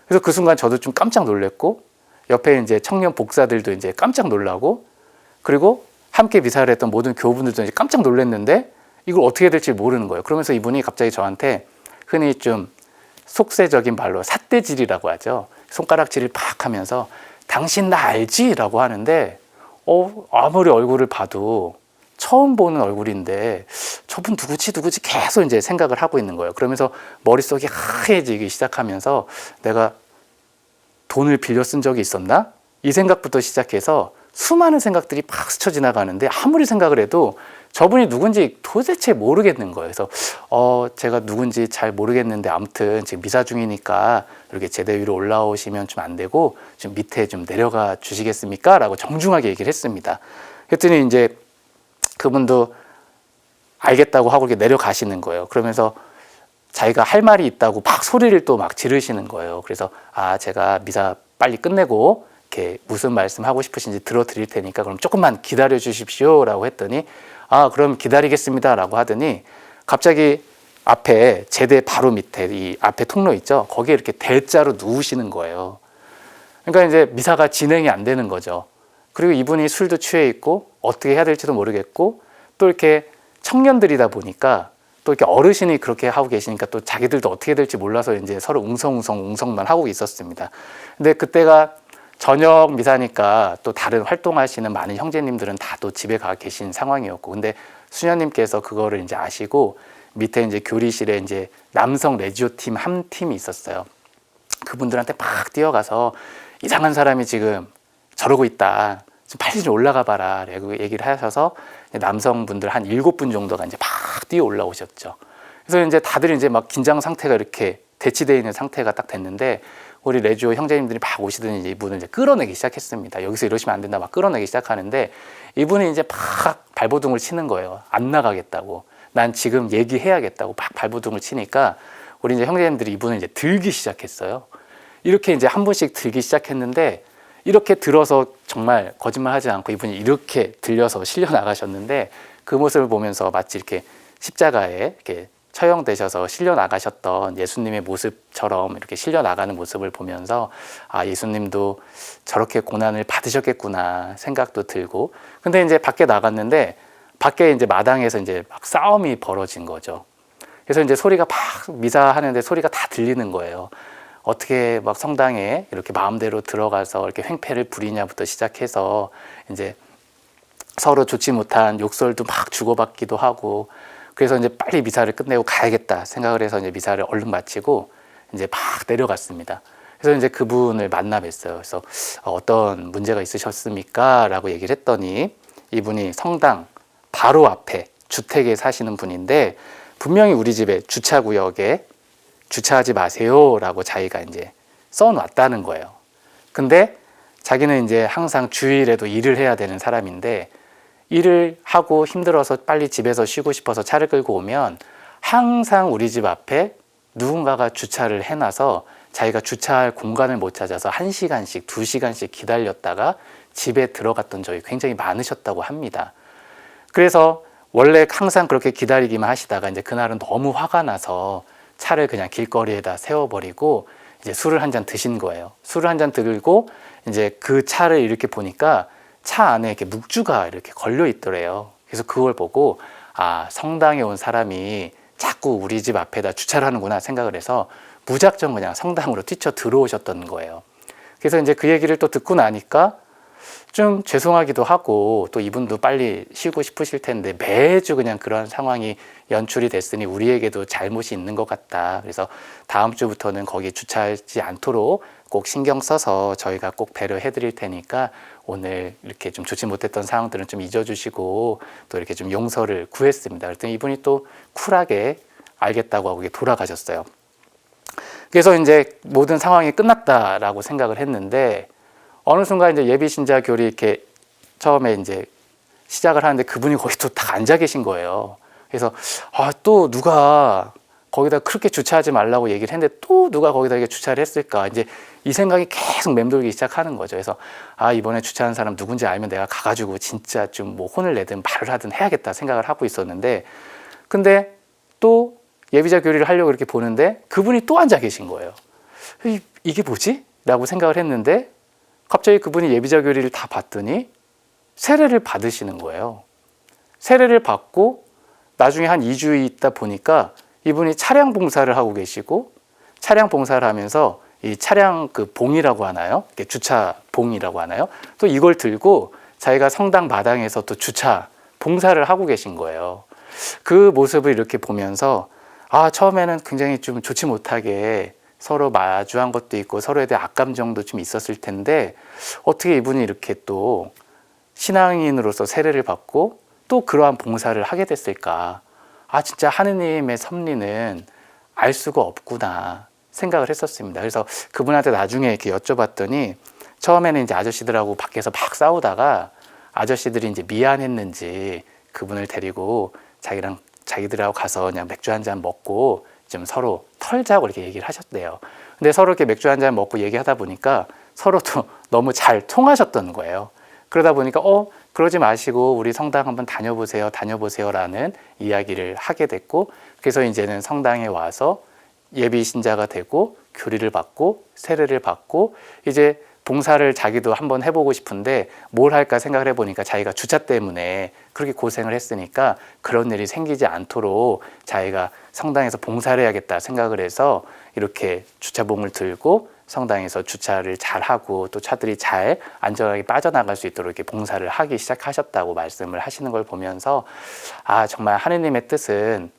그래서 그 순간 저도 좀 깜짝 놀랐고 옆에 이제 청년 복사들도 이제 깜짝 놀라고, 그리고 함께 미사를 했던 모든 교우분들도 이제 깜짝 놀랐는데 이걸 어떻게 해야 될지 모르는 거예요. 그러면서 이분이 갑자기 저한테 흔히 좀 속세적인 말로 삿대질이라고 하죠. 손가락질을 팍 하면서 당신 나 알지? 라고 하는데 아무리 얼굴을 봐도 처음 보는 얼굴인데 저분 누구지 계속 이제 생각을 하고 있는 거예요. 그러면서 머릿속이 하얘지기 시작하면서 내가 돈을 빌려 쓴 적이 있었나? 이 생각부터 시작해서 수많은 생각들이 팍 스쳐 지나가는데 아무리 생각을 해도 저분이 누군지 도대체 모르겠는 거예요. 그래서 제가 누군지 잘 모르겠는데 아무튼 지금 미사 중이니까 이렇게 제대 위로 올라오시면 좀 안 되고 좀 밑에 좀 내려가 주시겠습니까? 라고 정중하게 얘기를 했습니다. 그랬더니 이제 그분도 알겠다고 하고 이렇게 내려가시는 거예요. 그러면서 자기가 할 말이 있다고 막 소리를 또 막 지르시는 거예요. 그래서 제가 미사 빨리 끝내고 이렇게 무슨 말씀하고 싶으신지 들어드릴 테니까 그럼 조금만 기다려 주십시오 라고 했더니 그럼 기다리겠습니다 라고 하더니 갑자기 앞에 제대 바로 밑에 이 앞에 통로 있죠. 거기에 이렇게 대자로 누우시는 거예요. 그러니까 이제 미사가 진행이 안 되는 거죠. 그리고 이분이 술도 취해 있고 어떻게 해야 될지도 모르겠고 또 이렇게 청년들이다 보니까 또 이렇게 어르신이 그렇게 하고 계시니까 또 자기들도 어떻게 될지 몰라서 이제 서로 웅성웅성만 하고 있었습니다. 근데 그때가 저녁 미사니까 또 다른 활동하시는 많은 형제님들은 다 또 집에 가 계신 상황이었고, 근데 수녀님께서 그거를 이제 아시고 밑에 이제 교리실에 이제 남성 레지오 팀 한 팀이 있었어요. 그분들한테 막 뛰어가서 이상한 사람이 지금 저러고 있다. 좀 빨리 좀 올라가 봐라. 라고 얘기를 하셔서 남성분들 한 7분 정도가 이제 막 뛰어 올라오셨죠. 그래서 이제 다들 이제 막 긴장 상태가 이렇게 대치되어 있는 상태가 딱 됐는데 우리 레지오 형제님들이 막 오시더니 이제 이분을 이제 끌어내기 시작했습니다. 여기서 이러시면 안 된다 막 끌어내기 시작하는데 이분이 이제 막 발버둥을 치는 거예요. 안 나가겠다고. 난 지금 얘기해야겠다고 막 발버둥을 치니까 우리 이제 형제님들이 이분을 이제 들기 시작했어요. 이렇게 이제 한 분씩 들기 시작했는데 이렇게 들어서 정말 거짓말하지 않고 이분이 이렇게 들려서 실려 나가셨는데 그 모습을 보면서 마치 이렇게 십자가에 이렇게 처형되셔서 실려 나가셨던 예수님의 모습처럼 이렇게 실려 나가는 모습을 보면서 예수님도 저렇게 고난을 받으셨겠구나 생각도 들고, 근데 이제 밖에 나갔는데 밖에 이제 마당에서 이제 막 싸움이 벌어진 거죠. 그래서 이제 소리가 막 미사하는데 소리가 다 들리는 거예요. 어떻게 막 성당에 이렇게 마음대로 들어가서 이렇게 횡패를 부리냐부터 시작해서 이제 서로 좋지 못한 욕설도 막 주고받기도 하고, 그래서 이제 빨리 미사를 끝내고 가야겠다 생각을 해서 이제 미사를 얼른 마치고 이제 막 내려갔습니다. 그래서 이제 그분을 만나 뵀어요. 그래서 어떤 문제가 있으셨습니까? 라고 얘기를 했더니 이분이 성당 바로 앞에 주택에 사시는 분인데 분명히 우리 집에 주차구역에 주차하지 마세요 라고 자기가 이제 써놨다는 거예요. 근데 자기는 이제 항상 주일에도 일을 해야 되는 사람인데 일을 하고 힘들어서 빨리 집에서 쉬고 싶어서 차를 끌고 오면 항상 우리 집 앞에 누군가가 주차를 해놔서 자기가 주차할 공간을 못 찾아서 1시간씩 2시간씩 기다렸다가 집에 들어갔던 적이 굉장히 많으셨다고 합니다. 그래서 원래 항상 그렇게 기다리기만 하시다가 이제 그날은 너무 화가 나서 차를 그냥 길거리에다 세워버리고 이제 술을 한 잔 드신 거예요. 술을 한 잔 들고 이제 그 차를 이렇게 보니까 차 안에 이렇게 묵주가 이렇게 걸려 있더래요. 그래서 그걸 보고 성당에 온 사람이 자꾸 우리 집 앞에다 주차를 하는구나 생각을 해서 무작정 그냥 성당으로 뛰쳐 들어오셨던 거예요. 그래서 이제 그 얘기를 또 듣고 나니까 좀 죄송하기도 하고 또 이분도 빨리 쉬고 싶으실 텐데 매주 그냥 그런 상황이 연출이 됐으니 우리에게도 잘못이 있는 것 같다. 그래서 다음 주부터는 거기 주차하지 않도록 꼭 신경 써서 저희가 꼭 배려해 드릴 테니까 오늘 이렇게 좀 좋지 못했던 상황들은 좀 잊어주시고 또 이렇게 좀 용서를 구했습니다. 그랬더니 이분이 또 쿨하게 알겠다고 하고 돌아가셨어요. 그래서 이제 모든 상황이 끝났다라고 생각을 했는데 어느 순간 이제 예비신자 교리 이렇게 처음에 이제 시작을 하는데 그분이 거기 또 딱 앉아 계신 거예요. 그래서 또 누가 거기다 그렇게 주차하지 말라고 얘기를 했는데 또 누가 거기다 이렇게 주차를 했을까, 이제 이 생각이 계속 맴돌기 시작하는 거죠. 그래서 이번에 주차한 사람 누군지 알면 내가 가가지고 진짜 좀 뭐 혼을 내든 말을 하든 해야겠다 생각을 하고 있었는데, 근데 또 예비자 교리를 하려고 이렇게 보는데 그분이 또 앉아 계신 거예요. 이게 뭐지? 라고 생각을 했는데 갑자기 그분이 예비자 교리를 다 봤더니 세례를 받으시는 거예요. 세례를 받고 나중에 한 2주 있다 보니까 이분이 차량 봉사를 하고 계시고, 차량 봉사를 하면서 이 차량 그 봉이라고 하나요? 주차 봉이라고 하나요? 또 이걸 들고 자기가 성당 마당에서 또 주차 봉사를 하고 계신 거예요. 그 모습을 이렇게 보면서 처음에는 굉장히 좀 좋지 못하게 서로 마주한 것도 있고 서로에 대한 악감정도 좀 있었을 텐데 어떻게 이분이 이렇게 또 신앙인으로서 세례를 받고 또 그러한 봉사를 하게 됐을까? 아, 진짜 하느님의 섭리는 알 수가 없구나 생각을 했었습니다. 그래서 그분한테 나중에 이렇게 여쭤봤더니 처음에는 이제 아저씨들하고 밖에서 막 싸우다가 아저씨들이 이제 미안했는지 그분을 데리고 자기들하고 가서 그냥 맥주 한 잔 먹고 좀 서로 털자고 이렇게 얘기를 하셨대요. 근데 서로 이렇게 맥주 한 잔 먹고 얘기하다 보니까 서로도 너무 잘 통하셨던 거예요. 그러다 보니까 그러지 마시고 우리 성당 한번 다녀보세요라는 이야기를 하게 됐고, 그래서 이제는 성당에 와서 예비 신자가 되고 교리를 받고 세례를 받고 이제 봉사를 자기도 한번 해보고 싶은데 뭘 할까 생각을 해보니까 자기가 주차 때문에 그렇게 고생을 했으니까 그런 일이 생기지 않도록 자기가 성당에서 봉사를 해야겠다 생각을 해서 이렇게 주차봉을 들고 성당에서 주차를 잘 하고 또 차들이 잘 안전하게 빠져나갈 수 있도록 이렇게 봉사를 하기 시작하셨다고 말씀을 하시는 걸 보면서 아, 정말 하느님의 뜻은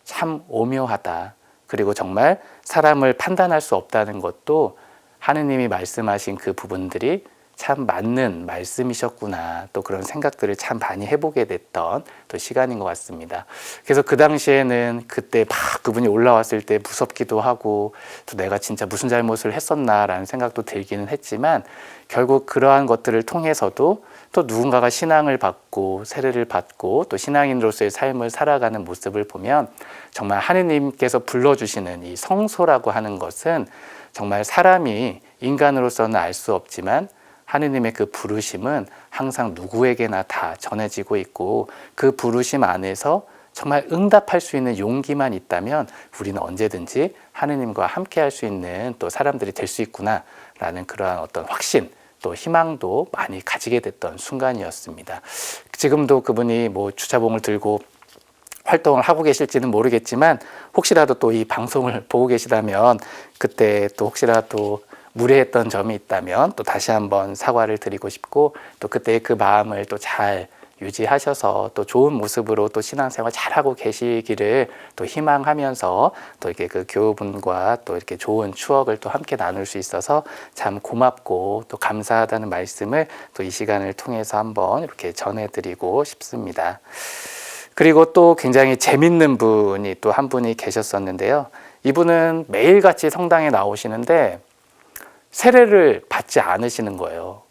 참 오묘하다. 그리고 정말 사람을 판단할 수 없다는 것도 하느님이 말씀하신 그 부분들이 참 맞는 말씀이셨구나, 또 그런 생각들을 참 많이 해보게 됐던 또 시간인 것 같습니다. 그래서 그 당시에는 그때 막 그분이 올라왔을 때 무섭기도 하고 또 내가 진짜 무슨 잘못을 했었나라는 생각도 들기는 했지만 결국 그러한 것들을 통해서도 또 누군가가 신앙을 받고 세례를 받고 또 신앙인으로서의 삶을 살아가는 모습을 보면 정말 하느님께서 불러주시는 이 성소라고 하는 것은 정말 사람이 인간으로서는 알 수 없지만 하느님의 그 부르심은 항상 누구에게나 다 전해지고 있고 그 부르심 안에서 정말 응답할 수 있는 용기만 있다면 우리는 언제든지 하느님과 함께 할 수 있는 또 사람들이 될 수 있구나라는 그러한 어떤 확신 또 희망도 많이 가지게 됐던 순간이었습니다. 지금도 그분이 뭐 주차봉을 들고 활동을 하고 계실지는 모르겠지만 혹시라도 또 이 방송을 보고 계시다면 그때 또 혹시라도 무례했던 점이 있다면 또 다시 한번 사과를 드리고 싶고 또 그때 그 마음을 또 잘 유지하셔서 또 좋은 모습으로 또 신앙생활 잘하고 계시기를 또 희망하면서 또 이렇게 그 교우분과 또 이렇게 좋은 추억을 또 함께 나눌 수 있어서 참 고맙고 또 감사하다는 말씀을 또 이 시간을 통해서 한번 이렇게 전해드리고 싶습니다. 그리고 또 굉장히 재밌는 분이 또 한 분이 계셨었는데요. 이분은 매일같이 성당에 나오시는데 세례를 받지 않으시는 거예요.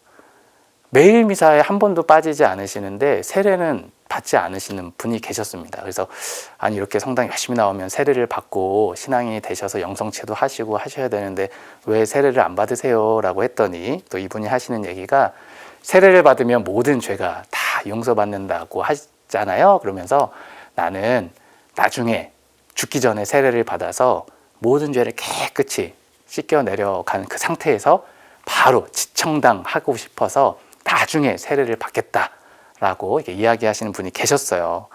매일 미사에 한 번도 빠지지 않으시는데 세례는 받지 않으시는 분이 계셨습니다. 그래서 아니 이렇게 성당 열심히 나오면 세례를 받고 신앙인이 되셔서 영성체도 하시고 하셔야 되는데 왜 세례를 안 받으세요? 라고 했더니 또 이분이 하시는 얘기가 세례를 받으면 모든 죄가 다 용서받는다고 하잖아요. 그러면서 나는 나중에 죽기 전에 세례를 받아서 모든 죄를 깨끗이 씻겨 내려간 그 상태에서 바로 지청당 하고 싶어서 나중에 세례를 받겠다라고 이렇게 이야기하시는 분이 계셨어요.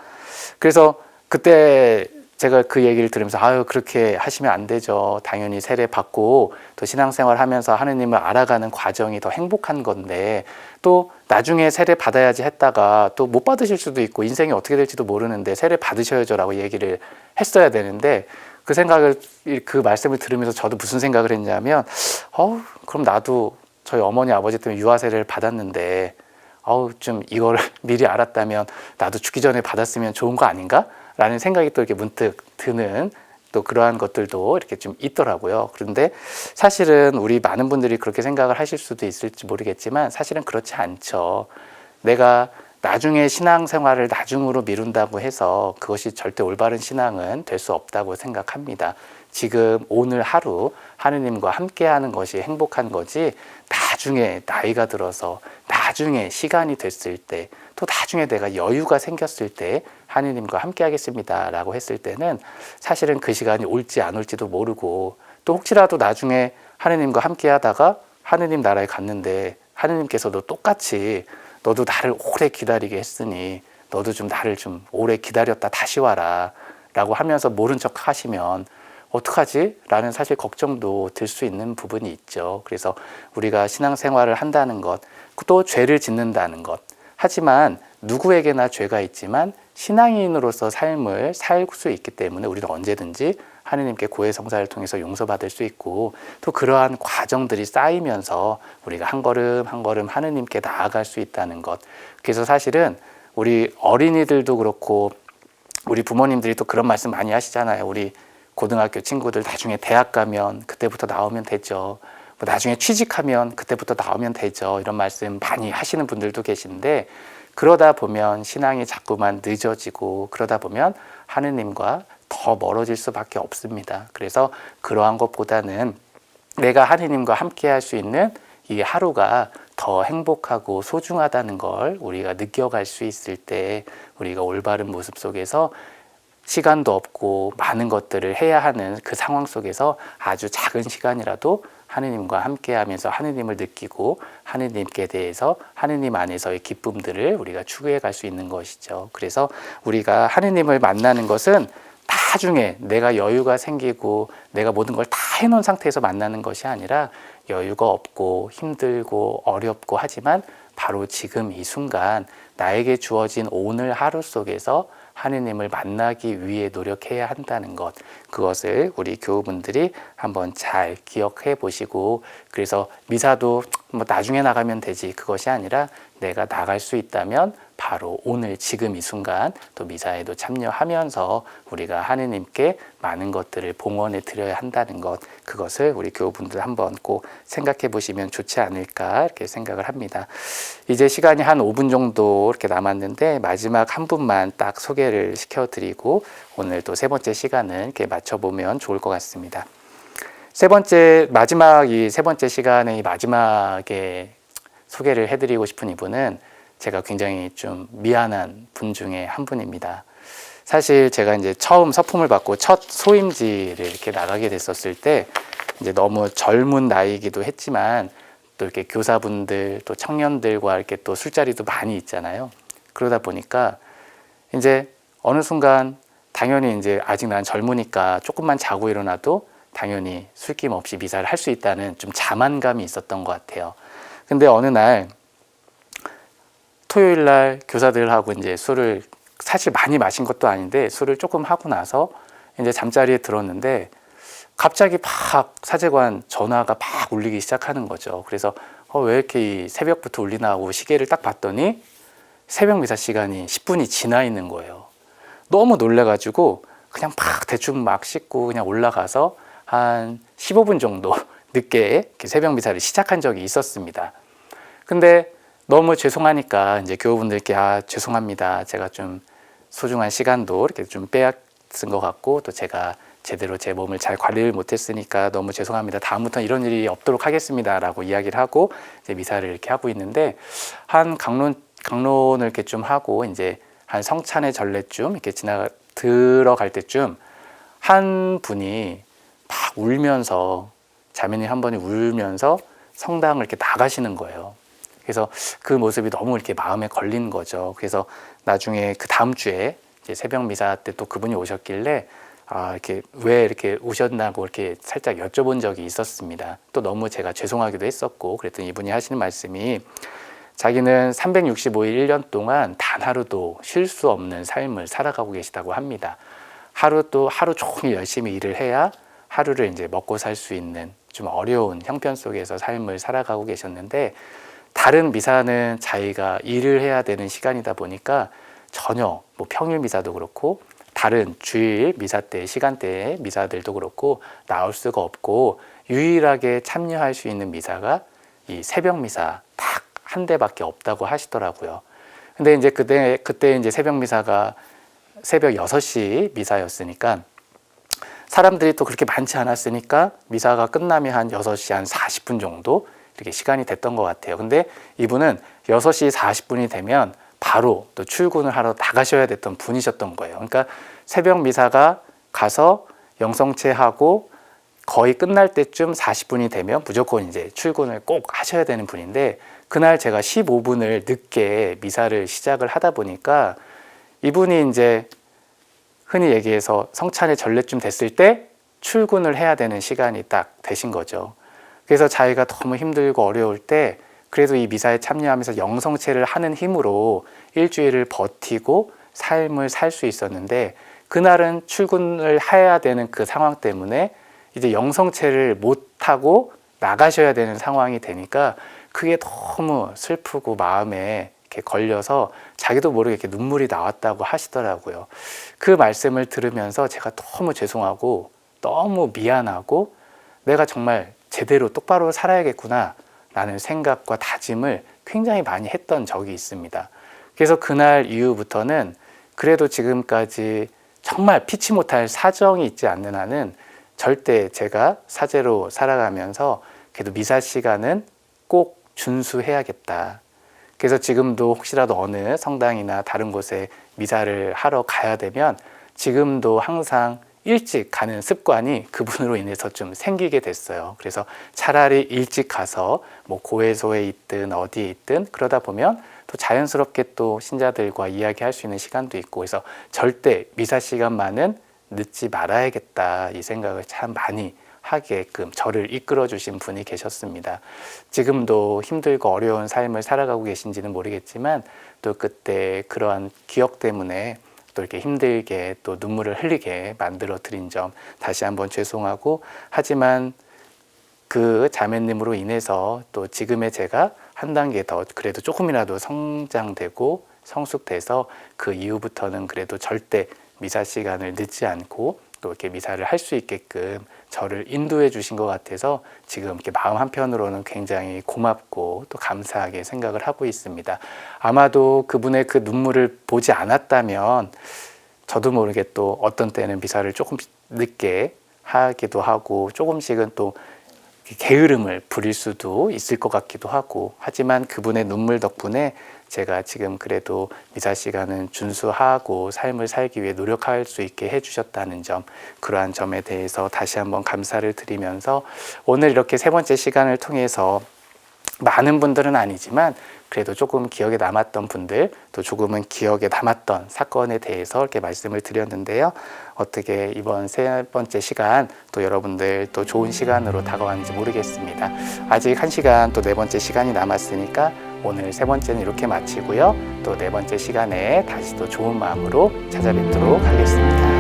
그래서 그때 제가 그 얘기를 들으면서 아유 그렇게 하시면 안 되죠. 당연히 세례 받고 또 신앙생활 하면서 하느님을 알아가는 과정이 더 행복한 건데 또 나중에 세례 받아야지 했다가 또 못 받으실 수도 있고 인생이 어떻게 될지도 모르는데 세례 받으셔야죠라고 얘기를 했어야 되는데 그 말씀을 들으면서 저도 무슨 생각을 했냐면 그럼 나도 저희 어머니 아버지 때문에 유아세례를 받았는데 좀 이걸 미리 알았다면 나도 죽기 전에 받았으면 좋은 거 아닌가? 라는 생각이 또 이렇게 문득 드는 또 그러한 것들도 이렇게 좀 있더라고요. 그런데 사실은 우리 많은 분들이 그렇게 생각을 하실 수도 있을지 모르겠지만 사실은 그렇지 않죠. 내가 나중에 신앙생활을 나중으로 미룬다고 해서 그것이 절대 올바른 신앙은 될 수 없다고 생각합니다. 지금 오늘 하루 하느님과 함께하는 것이 행복한 거지 나중에 나이가 들어서 나중에 시간이 됐을 때 또 나중에 내가 여유가 생겼을 때 하느님과 함께하겠습니다 라고 했을 때는 사실은 그 시간이 올지 안 올지도 모르고 또 혹시라도 나중에 하느님과 함께하다가 하느님 나라에 갔는데 하느님께서도 똑같이 너도 나를 오래 기다리게 했으니 너도 좀 나를 좀 오래 기다렸다 다시 와라 라고 하면서 모른 척 하시면 어떡하지? 라는 사실 걱정도 들 수 있는 부분이 있죠. 그래서 우리가 신앙생활을 한다는 것, 또 죄를 짓는다는 것. 하지만 누구에게나 죄가 있지만 신앙인으로서 삶을 살 수 있기 때문에 우리는 언제든지 하느님께 고해 성사를 통해서 용서받을 수 있고 또 그러한 과정들이 쌓이면서 우리가 한 걸음 한 걸음 하느님께 나아갈 수 있다는 것. 그래서 사실은 우리 어린이들도 그렇고 우리 부모님들이 또 그런 말씀 많이 하시잖아요. 우리 고등학교 친구들 나중에 대학 가면 그때부터 나오면 되죠. 뭐 나중에 취직하면 그때부터 나오면 되죠. 이런 말씀 많이 하시는 분들도 계신데, 그러다 보면 신앙이 자꾸만 늦어지고 그러다 보면 하느님과 더 멀어질 수밖에 없습니다. 그래서 그러한 것보다는 내가 하느님과 함께 할 수 있는 이 하루가 더 행복하고 소중하다는 걸 우리가 느껴갈 수 있을 때, 우리가 올바른 모습 속에서 시간도 없고 많은 것들을 해야 하는 그 상황 속에서 아주 작은 시간이라도 하느님과 함께 하면서 하느님을 느끼고 하느님께 대해서 하느님 안에서의 기쁨들을 우리가 추구해 갈 수 있는 것이죠. 그래서 우리가 하느님을 만나는 것은 나중에 내가 여유가 생기고 내가 모든 걸 다 해놓은 상태에서 만나는 것이 아니라, 여유가 없고 힘들고 어렵고 하지만 바로 지금 이 순간 나에게 주어진 오늘 하루 속에서 하느님을 만나기 위해 노력해야 한다는 것, 그것을 우리 교우분들이 한번 잘 기억해 보시고, 그래서 미사도 뭐 나중에 나가면 되지, 그것이 아니라 내가 나갈 수 있다면 바로 오늘 지금 이 순간 또 미사에도 참여하면서 우리가 하느님께 많은 것들을 봉헌해 드려야 한다는 것, 그것을 우리 교우분들 한번 꼭 생각해 보시면 좋지 않을까 이렇게 생각을 합니다. 이제 시간이 한 5분 정도 이렇게 남았는데, 마지막 한 분만 딱 소개를 시켜드리고 오늘 또 세 번째 시간을 이렇게 맞춰보면 좋을 것 같습니다. 이 세 번째 시간의 마지막에 소개를 해드리고 싶은 이분은 제가 굉장히 좀 미안한 분 중에 한 분입니다. 사실 제가 이제 처음 서품을 받고 첫 소임지를 이렇게 나가게 됐었을 때, 이제 너무 젊은 나이이기도 했지만 또 이렇게 교사분들 또 청년들과 이렇게 또 술자리도 많이 있잖아요. 그러다 보니까 이제 어느 순간 당연히 이제 아직 난 젊으니까 조금만 자고 일어나도 당연히 술김 없이 미사를 할 수 있다는 좀 자만감이 있었던 것 같아요. 근데 어느 날 토요일 날 교사들하고 이제 술을 사실 많이 마신 것도 아닌데 술을 조금 하고 나서 이제 잠자리에 들었는데, 갑자기 막 사제관 전화가 막 울리기 시작하는 거죠. 그래서 왜 이렇게 새벽부터 울리나 하고 시계를 딱 봤더니 새벽 미사 시간이 10분이 지나 있는 거예요. 너무 놀래가지고 그냥 막 대충 막 씻고 그냥 올라가서 한 15분 정도 늦게 새벽 미사를 시작한 적이 있었습니다. 근데 너무 죄송하니까 이제 교우분들께 죄송합니다. 제가 좀 소중한 시간도 이렇게 좀 빼앗은 것 같고, 또 제가 제대로 제 몸을 잘 관리를 못했으니까 너무 죄송합니다. 다음부터는 이런 일이 없도록 하겠습니다라고 이야기를 하고 이제 미사를 이렇게 하고 있는데, 한 강론을 이렇게 좀 하고 이제 한 성찬의 전례쯤 이렇게 들어갈 때쯤 한 분이 막 울면서, 자매님 한 분이 울면서 성당을 이렇게 나가시는 거예요. 그래서 그 모습이 너무 이렇게 마음에 걸린 거죠. 그래서 나중에 그 다음 주에 이제 새벽 미사 때 또 그분이 오셨길래 이렇게 왜 이렇게 오셨나고 이렇게 살짝 여쭤본 적이 있었습니다. 또 너무 제가 죄송하기도 했었고, 그랬더니 이분이 하시는 말씀이, 자기는 365일 1년 동안 단 하루도 쉴 수 없는 삶을 살아가고 계시다고 합니다. 하루 종일 열심히 일을 해야 하루를 이제 먹고 살 수 있는 좀 어려운 형편 속에서 삶을 살아가고 계셨는데, 다른 미사는 자기가 일을 해야 되는 시간이다 보니까 전혀 뭐 평일 미사도 그렇고 다른 주일 미사 때 시간대에 미사들도 그렇고 나올 수가 없고, 유일하게 참여할 수 있는 미사가 이 새벽 미사 딱 한 대밖에 없다고 하시더라고요. 근데 이제 그때 이제 새벽 미사가 새벽 6시 미사였으니까 사람들이 또 그렇게 많지 않았으니까 미사가 끝나면 한 6시 한 40분 정도 이렇게 시간이 됐던 것 같아요. 근데 이분은 6시 40분이 되면 바로 또 출근을 하러 나가셔야 됐던 분이셨던 거예요. 그러니까 새벽 미사가 가서 영성체하고 거의 끝날 때쯤 40분이 되면 무조건 이제 출근을 꼭 하셔야 되는 분인데, 그날 제가 15분을 늦게 미사를 시작을 하다 보니까 이분이 이제 흔히 얘기해서 성찬의 전례쯤 됐을 때 출근을 해야 되는 시간이 딱 되신 거죠. 그래서 자기가 너무 힘들고 어려울 때 그래도 이 미사에 참여하면서 영성체를 하는 힘으로 일주일을 버티고 삶을 살 수 있었는데, 그날은 출근을 해야 되는 그 상황 때문에 이제 영성체를 못하고 나가셔야 되는 상황이 되니까 그게 너무 슬프고 마음에 이렇게 걸려서 자기도 모르게 이렇게 눈물이 나왔다고 하시더라고요. 그 말씀을 들으면서 제가 너무 죄송하고 너무 미안하고 내가 정말 제대로 똑바로 살아야겠구나 라는 생각과 다짐을 굉장히 많이 했던 적이 있습니다. 그래서 그날 이후부터는 그래도 지금까지 정말 피치 못할 사정이 있지 않는 한은 절대 제가 사제로 살아가면서 그래도 미사 시간은 꼭 준수해야겠다. 그래서 지금도 혹시라도 어느 성당이나 다른 곳에 미사를 하러 가야 되면 지금도 항상 일찍 가는 습관이 그분으로 인해서 좀 생기게 됐어요. 그래서 차라리 일찍 가서 뭐 고해소에 있든 어디에 있든 그러다 보면 또 자연스럽게 또 신자들과 이야기할 수 있는 시간도 있고, 그래서 절대 미사 시간만은 늦지 말아야겠다 이 생각을 참 많이 하게끔 저를 이끌어 주신 분이 계셨습니다. 지금도 힘들고 어려운 삶을 살아가고 계신지는 모르겠지만 또 그때 그러한 기억 때문에 또 이렇게 힘들게 또 눈물을 흘리게 만들어 드린 점 다시 한번 죄송하고, 하지만 그 자매님으로 인해서 또 지금의 제가 한 단계 더 그래도 조금이라도 성장되고 성숙돼서 그 이후부터는 그래도 절대 미사 시간을 늦지 않고 또 이렇게 미사를 할 수 있게끔 저를 인도해 주신 것 같아서 지금 이렇게 마음 한편으로는 굉장히 고맙고 또 감사하게 생각을 하고 있습니다. 아마도 그분의 그 눈물을 보지 않았다면 저도 모르게 또 어떤 때는 미사를 조금 늦게 하기도 하고 조금씩은 또 게으름을 부릴 수도 있을 것 같기도 하고, 하지만 그분의 눈물 덕분에 제가 지금 그래도 미사 시간은 준수하고 삶을 살기 위해 노력할 수 있게 해주셨다는 점, 그러한 점에 대해서 다시 한번 감사를 드리면서 오늘 이렇게 세 번째 시간을 통해서 많은 분들은 아니지만 그래도 조금 기억에 남았던 분들, 또 조금은 기억에 남았던 사건에 대해서 이렇게 말씀을 드렸는데요. 어떻게 이번 세 번째 시간 또 여러분들 또 좋은 시간으로 다가왔는지 모르겠습니다. 아직 한 시간 또 네 번째 시간이 남았으니까 오늘 세 번째는 이렇게 마치고요. 또 네 번째 시간에 다시 또 좋은 마음으로 찾아뵙도록 하겠습니다.